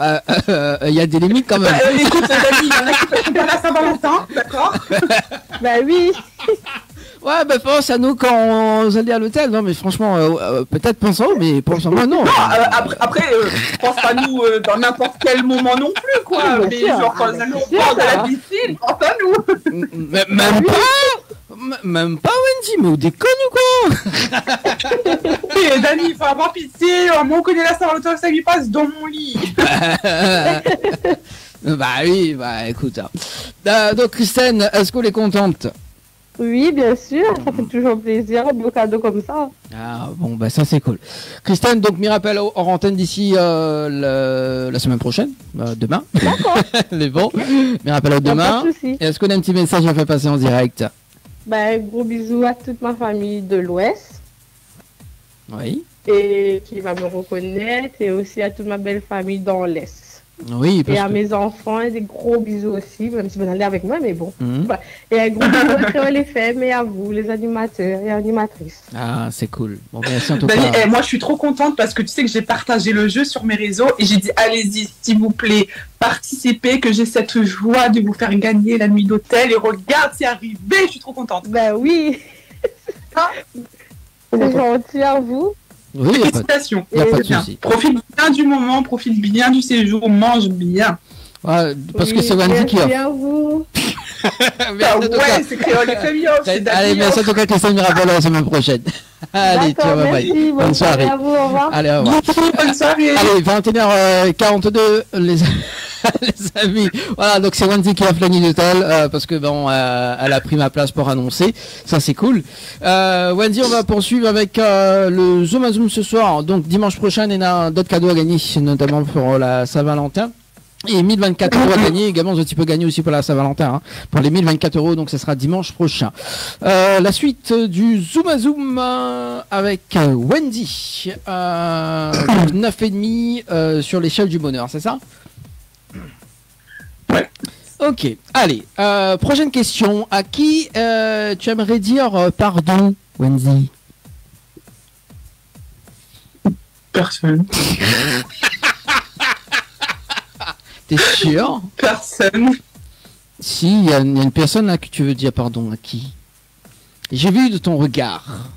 il y a des limites quand même. Écoute, Dani, il y en a qui font pas la Saint-Valentin, d'accord? Bah oui. Ouais, bah pense à nous quand vous allez à l'hôtel. Non, mais franchement, peut-être pense à nous, mais pense à moi, non. Non, après, pense à nous dans n'importe quel moment non plus, quoi. Oui, mais genre, quand nous on part de la piscine, pense à nous. Même pas, Wendy, mais vous déconnez ou quoi? Dani, il faut avoir pitié. Moi, on connaît la Saint-Valentin, ça lui passe dans mon lit. Bah oui, bah écoute. Donc, Christine, est-ce qu'on est contente? Oui, bien sûr, ça fait toujours plaisir, un beau cadeau comme ça. Ah bon, bah ça c'est cool. Christine, donc m'y rappelle hors antenne d'ici la semaine prochaine, demain. D'accord. Les bons. M'y rappelle demain. Est-ce qu'on a un petit message à faire passer en direct? Bah, gros bisous à toute ma famille de l'Ouest. Oui. Et qui va me reconnaître, et aussi à toute ma belle famille dans l'Est. Oui, et à mes enfants, et des gros bisous aussi, même si vous allez avec moi, mais bon. Voilà. Et un gros bisou à Créole FM et à vous, les animateurs et animatrices. Ah, c'est cool. Bon, merci en tout cas. cas. Moi, je suis trop contente parce que tu sais que j'ai partagé le jeu sur mes réseaux et j'ai dit, allez-y, s'il vous plaît, participez, que j'ai cette joie de vous faire gagner la nuit d'hôtel. Et regarde, c'est arrivé, je suis trop contente. Ben oui. C'est gentil à vous. Oui, félicitations. Il n'y a pas de souci. Profite bien du moment, profite bien du séjour, mange bien. Ouais, parce que c'est Wendy qui offre. Merci à vous. Ouais, c'est Créole FM. Allez, merci en tout cas, Christine Mirabel, la semaine prochaine. Allez, ciao, bye bye. Bonne soirée. À vous, au revoir. Allez, au revoir. Bonne soirée. Allez, 21h42, les amis. Voilà, donc c'est Wendy qui a flanné l'hôtel parce que bon, elle a pris ma place pour annoncer. Ça, c'est cool. Wendy, on va poursuivre avec le Zoom à Zoom ce soir. Donc dimanche prochain, il y a d'autres cadeaux à gagner, notamment pour la Saint-Valentin. Et 1024 € à gagner également, tu peux gagner aussi pour la Saint-Valentin, hein, pour les 1024 €, donc ce sera dimanche prochain. La suite du Zoom à Zoom avec Wendy, 9,5 sur l'échelle du bonheur, c'est ça? Ouais. Ok, allez, prochaine question. À qui tu aimerais dire pardon, Wendy? Personne. T'es sûr? Personne. Si, il y a une personne là que tu veux dire pardon, à qui? J'ai vu de ton regard.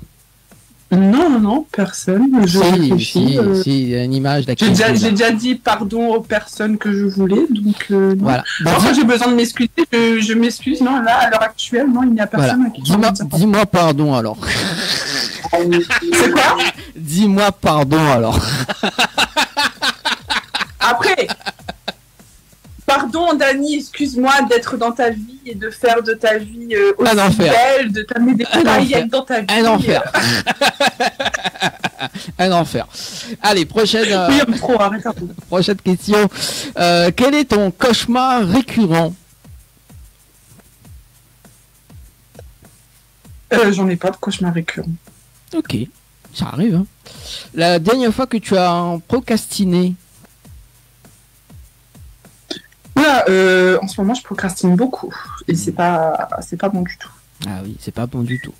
Non, personne. Je réfléchis. Si, une image J'ai déjà dit pardon aux personnes que je voulais, donc non. Voilà. Enfin, j'ai besoin de m'excuser, je m'excuse. Non, là, à l'heure actuelle, non, il n'y a personne à qui je veux dire. Dis-moi pardon alors. C'est quoi? Dis-moi pardon alors. Après, pardon Dani, excuse-moi d'être dans ta vie et de faire de ta vie aussi belle, de t'amener des paillettes dans ta vie. Un enfer. Un enfer. Allez, prochaine prochaine question. Quel est ton cauchemar récurrent? J'en ai pas de cauchemar récurrent. Ok, ça arrive. Hein. La dernière fois que tu as procrastiné? Là, en ce moment, je procrastine beaucoup et c'est pas bon du tout. Ah oui, c'est pas bon du tout.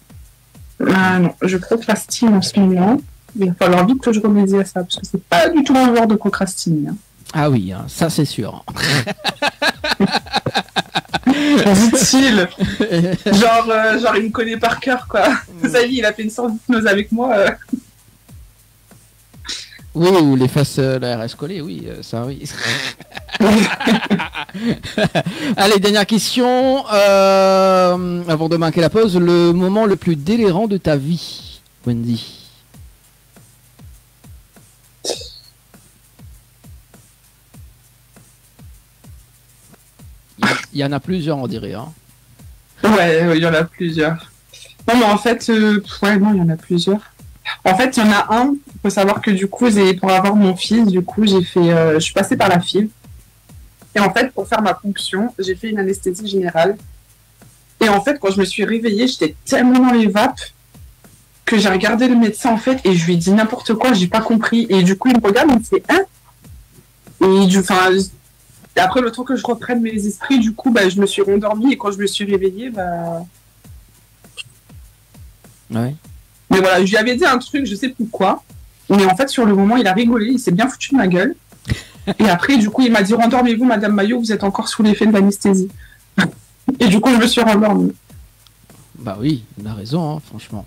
Ah non, je procrastine en ce moment. Il va falloir vite que je remédie à ça parce que c'est pas du tout mon genre de procrastiner. Hein. Ah oui, hein, ça c'est sûr. Dit-il. Genre, il me connaît par cœur, quoi. Ça y est, il a fait une sorte d'hypnose avec moi. Oui, ou les faces la RS collée, oui, ça oui. Allez, dernière question. Avant de marquer la pause, le moment le plus délirant de ta vie, Wendy. Il y en a plusieurs, on dirait. Hein. Ouais, il y en a plusieurs. Non, mais en fait, non, il y en a plusieurs. En fait, il y en a un. Il faut savoir que du coup, pour avoir mon fils, du coup, je suis passée par la FIV. Et en fait, pour faire ma ponction, j'ai fait une anesthésie générale. Et en fait, quand je me suis réveillée, j'étais tellement dans les vapes que j'ai regardé le médecin, en fait, et je lui ai dit n'importe quoi, j'ai pas compris. Et du coup, il me regarde, il me fait « Hein ?» Et après, le temps que je reprenne mes esprits, du coup, je me suis rendormie. Et quand je me suis réveillée, Ouais. Mais voilà, je lui avais dit un truc, je sais pourquoi. Mais en fait, sur le moment, il a rigolé, il s'est bien foutu de ma gueule. Et après, du coup, il m'a dit « Rendormez-vous, Madame Maillot, vous êtes encore sous l'effet de l'anesthésie. » Et du coup, je me suis rendormie. Bah oui, il a raison, hein, franchement.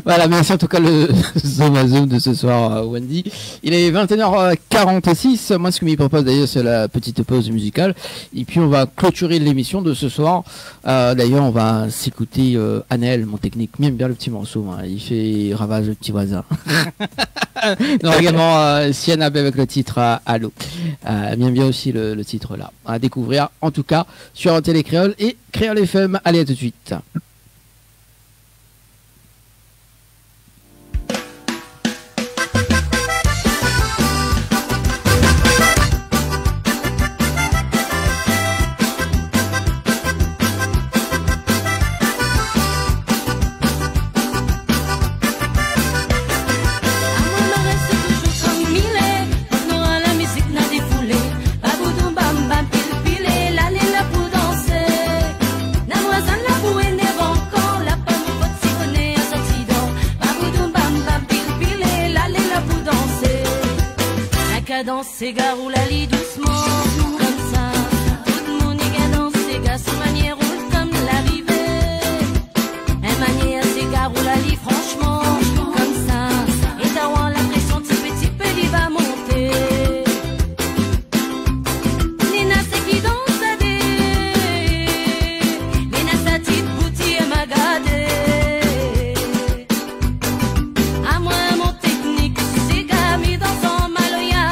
Voilà, merci en tout cas le Zoom de ce soir, Wendy. Il est 21h46. Moi, ce que m'y propose d'ailleurs, c'est la petite pause musicale. Et puis, on va clôturer l'émission de ce soir. D'ailleurs, on va s'écouter Anel, mon technique. M'aime bien le petit morceau. Hein. Il fait ravage le petit voisin. Non, également Sienna B avec le titre Allo. M'aime bien aussi le titre là. À découvrir en tout cas sur Télé Créole et Créole FM. Allez, à tout de suite. Danser garou la lit doucement comme ça. Tout le monde y danser gars sans manière roule comme l'arrivée. Un manière c'est garou la lit franchement comme ça. Et t'as la pression petit peu il va monter. Nina c'est qui danse à des. Nina sa petite boutique et m'a gardé. À moi mon technique c'est gars mi dans son maloya.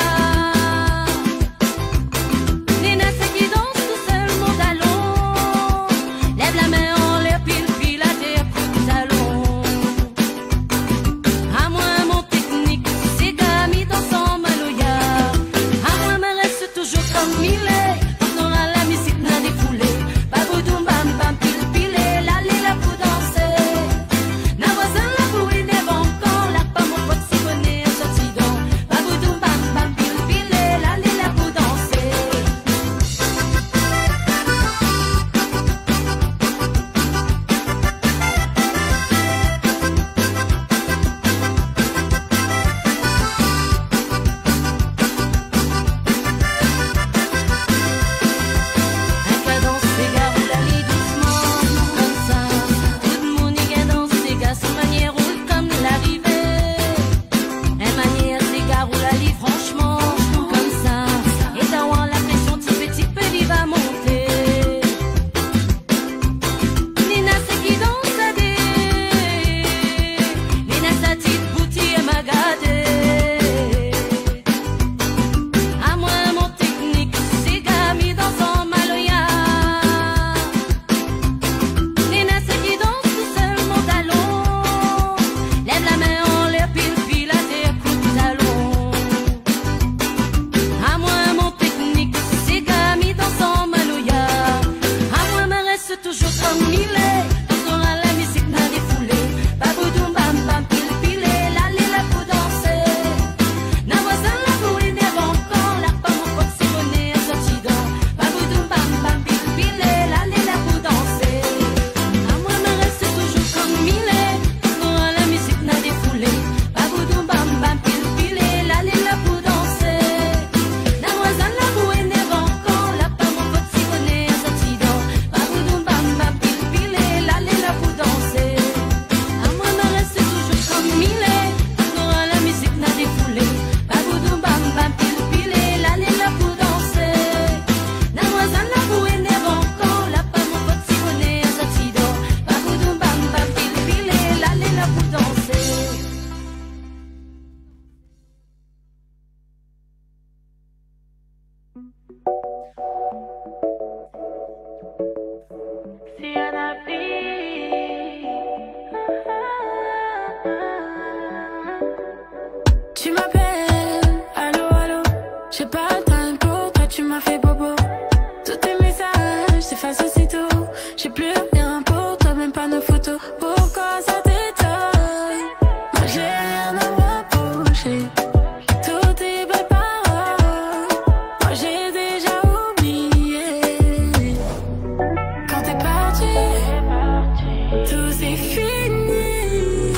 c'est fini.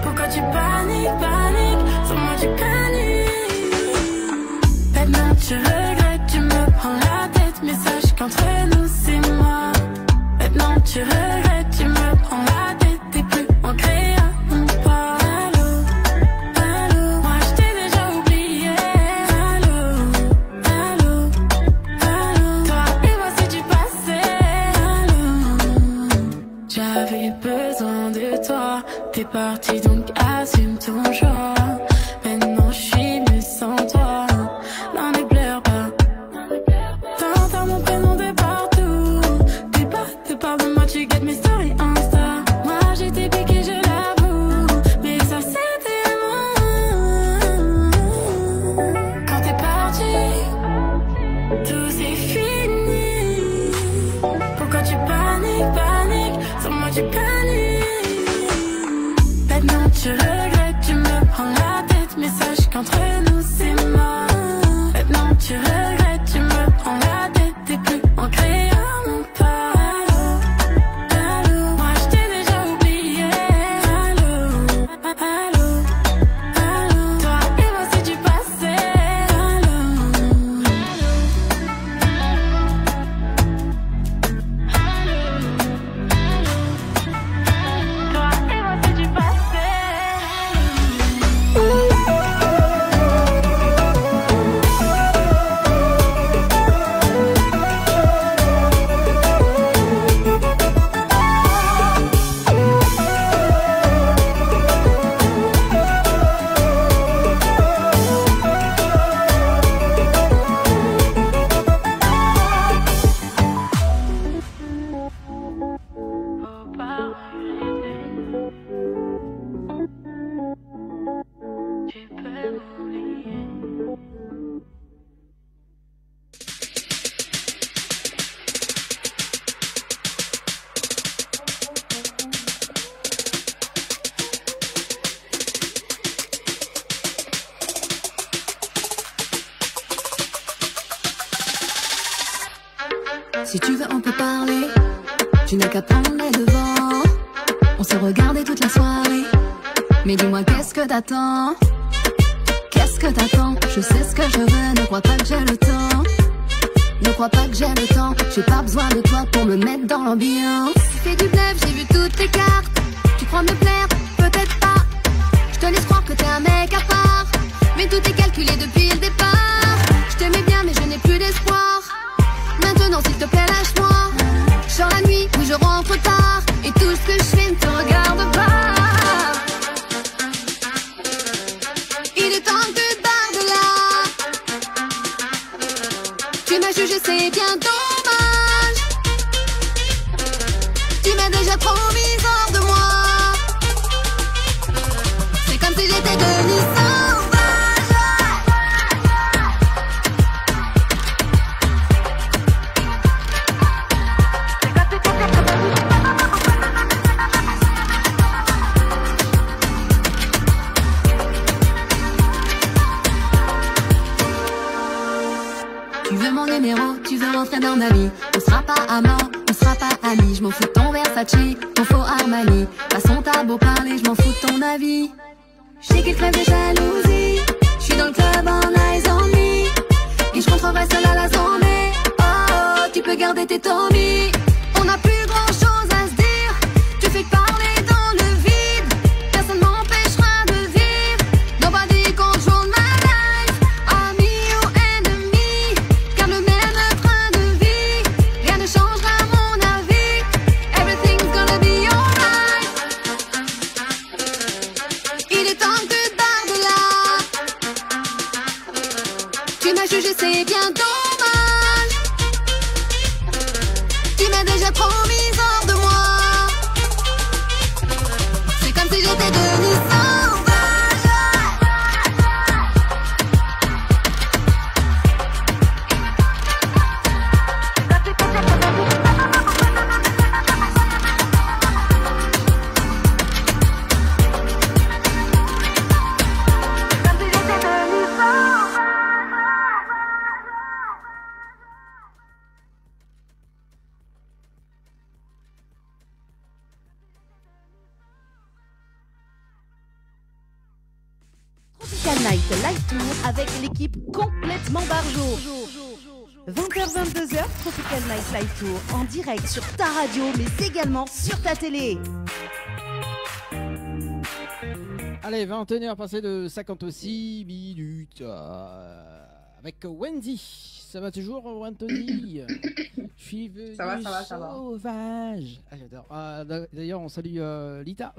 Pourquoi tu paniques, sans moi tu paniques. Maintenant tu regrettes, tu me prends la tête, mais sache qu'entre nous c'est moi. Maintenant tu regrettes, tu me prends la tête, t'es plus ancré à mon pas. Allô, allô, moi je t'ai déjà oublié. Allô, allô, allô, toi et moi c'est du passé. Allô, j'avais besoin de toi, t'es parti donc assume ton choix. Maintenant je suis mieux sans toi, non ne pleure pas. T'entends mon prénom de partout, t'es pas de moi, tu guettes mes stories Insta. Moi j'étais piquée, je l'avoue, mais ça c'était avant. Quand t'es parti, tout c'est fini. Pourquoi tu paniques, sans moi tu paniques. Maintenant tu regrettes, tu me prends la tête, mais sache qu'entre nous c'est mort. Maintenant tu regrettes, tu me prends la tête, t'es plus ancré à mon pas. Allô, allô, moi je t'ai déjà oublié. Allô, allô, allô, toi et moi c'est du passé. Allô, toi et moi c'est du passé. Si tu veux, on peut parler. Tu n'as qu'à prendre les devants. On s'est regardé toute la soirée. Mais dis-moi, qu'est-ce que t'attends? Qu'est-ce que t'attends? Je sais ce que je veux, ne crois pas que j'ai le temps. Ne crois pas que j'ai le temps. J'ai pas besoin de toi pour me mettre dans l'ambiance. Tu fais du bluff, j'ai vu toutes tes cartes. Tu crois me plaire? Peut-être pas. Je te laisse croire que t'es un mec à part. Mais tout est calculé depuis le départ. Je t'aimais bien, mais je n'ai plus d'espoir. Maintenant s'il te plaît lâche-moi. Je sors la nuit ou je rentre tard. Et tout ce que je fais ne te regarde pas. Il est temps que tu te barres de là. Tu m'as jugé, c'est bien dommage. Tu m'as déjà trop mis hors de moi. C'est comme si j'étais devenue sauvage. Tu veux rentrer dans ma vie. On sera pas amants, on sera pas amis. Je m'en fous de ton Versace, ton faux Armani. Façon t'as beau parler, je m'en fous de ton avis. J'ai qu'il crève de jalousie. Je suis dans le club en eyes on me. Et je rentrerai seule à la journée. Oh, tu peux garder tes Tommy. On n'a plus grand chose à se dire. Tu fais que parler dans le vide. Personne m'empêchera de vivre. Nobody control my life. Ami ou ennemi, car le même train de vie. Rien ne changera mon avis. Everything's gonna be alright. Il est temps que tu te barres de là. Tu m'as jugé, c'est bien dommage. Tu m'as Tropical Night Live Tour avec l'équipe complètement Barjo. 20h-22h, Tropical Night Live Tour en direct sur ta radio, mais également sur ta télé. Allez, 21h passé de 56 minutes avec Wendy. Ça va toujours, Anthony? Je suis venu ça va. sauvage. Ah, j'adore. D'ailleurs, on salue Lita.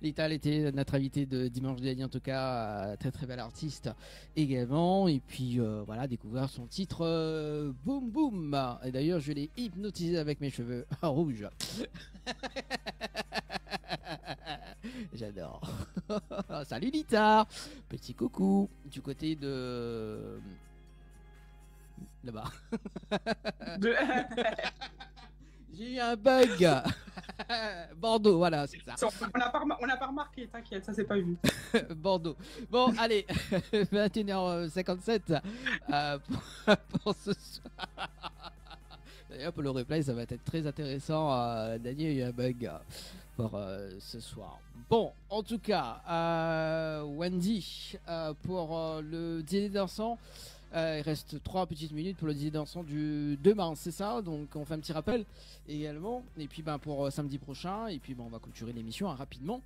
Lita, elle était notre invitée de dimanche dernier, en tout cas, très très belle artiste également. Et puis voilà, découvrir son titre Boum Boum. Et d'ailleurs, je l'ai hypnotisé avec mes cheveux rouges. J'adore. Salut Lita. Petit coucou du côté de là-bas. J'ai eu un bug. Bordeaux, voilà, c'est ça. On n'a pas remarqué, t'inquiète, ça s'est pas vu. Bordeaux. Bon, allez, 21h57 pour ce soir. D'ailleurs, pour le replay, ça va être très intéressant. Daniel, il y a eu un bug pour ce soir. Bon, en tout cas, Wendy, pour le dîner dansant, il reste 3 petites minutes pour le dîner dansant du 2 mars, c'est ça? Donc, on fait un petit rappel également. Et puis, pour samedi prochain, et puis, on va clôturer l'émission rapidement.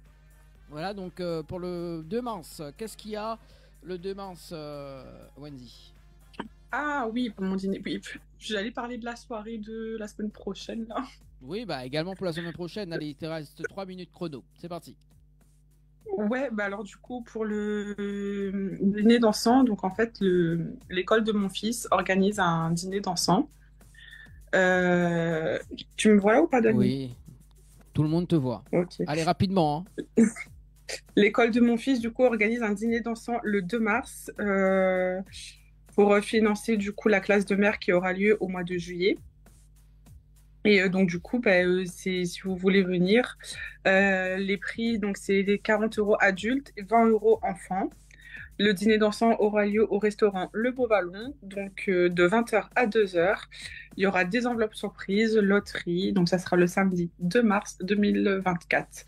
Voilà, donc, pour le 2 mars, qu'est-ce qu'il y a le 2 mars, Wendy? Ah oui, pour mon dîner. Oui, j'allais parler de la soirée de la semaine prochaine, là. Oui, également pour la semaine prochaine. Allez, il te reste 3 minutes chrono. C'est parti. Ouais, alors du coup, pour le dîner dansant, donc en fait, l'école de mon fils organise un dîner dansant. Tu me vois là ou pas, Dani? Oui, tout le monde te voit. Okay. Allez, rapidement. Hein. L'école de mon fils, du coup, organise un dîner dansant le 2 mars pour financer, du coup, la classe de mer qui aura lieu au mois de juillet. Et donc, du coup, si vous voulez venir, les prix, donc c'est les 40 € adultes et 20 € enfants. Le dîner dansant aura lieu au restaurant Le Beau Ballon, donc de 20h à 2h. Il y aura des enveloppes surprises, loterie, donc ça sera le samedi 2 mars 2024.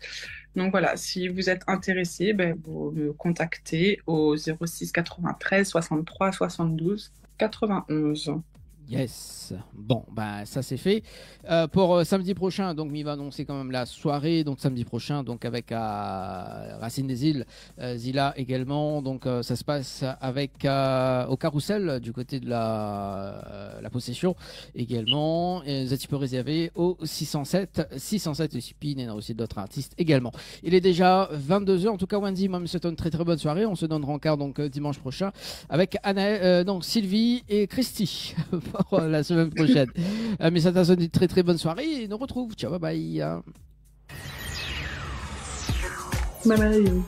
Donc voilà, si vous êtes intéressé, vous me contactez au 06 93 63 72 91. Yes. Bon, ça c'est fait. Pour samedi prochain, donc il va annoncer quand même la soirée. Donc samedi prochain, donc avec Racine des Îles, Zila également. Donc ça se passe avec au Carrousel du côté de la possession également. Et vous êtes un petit peu réservé au 607 et Supine et aussi d'autres artistes également. Il est déjà 22h. En tout cas, Wendy, moi, je me souhaite une très très bonne soirée. On se donne rencard donc dimanche prochain avec donc Sylvie et Christy. Pour la semaine prochaine. Mais ça t'a sonné une très très bonne soirée et nous retrouve. Ciao, bye bye. Bye bye.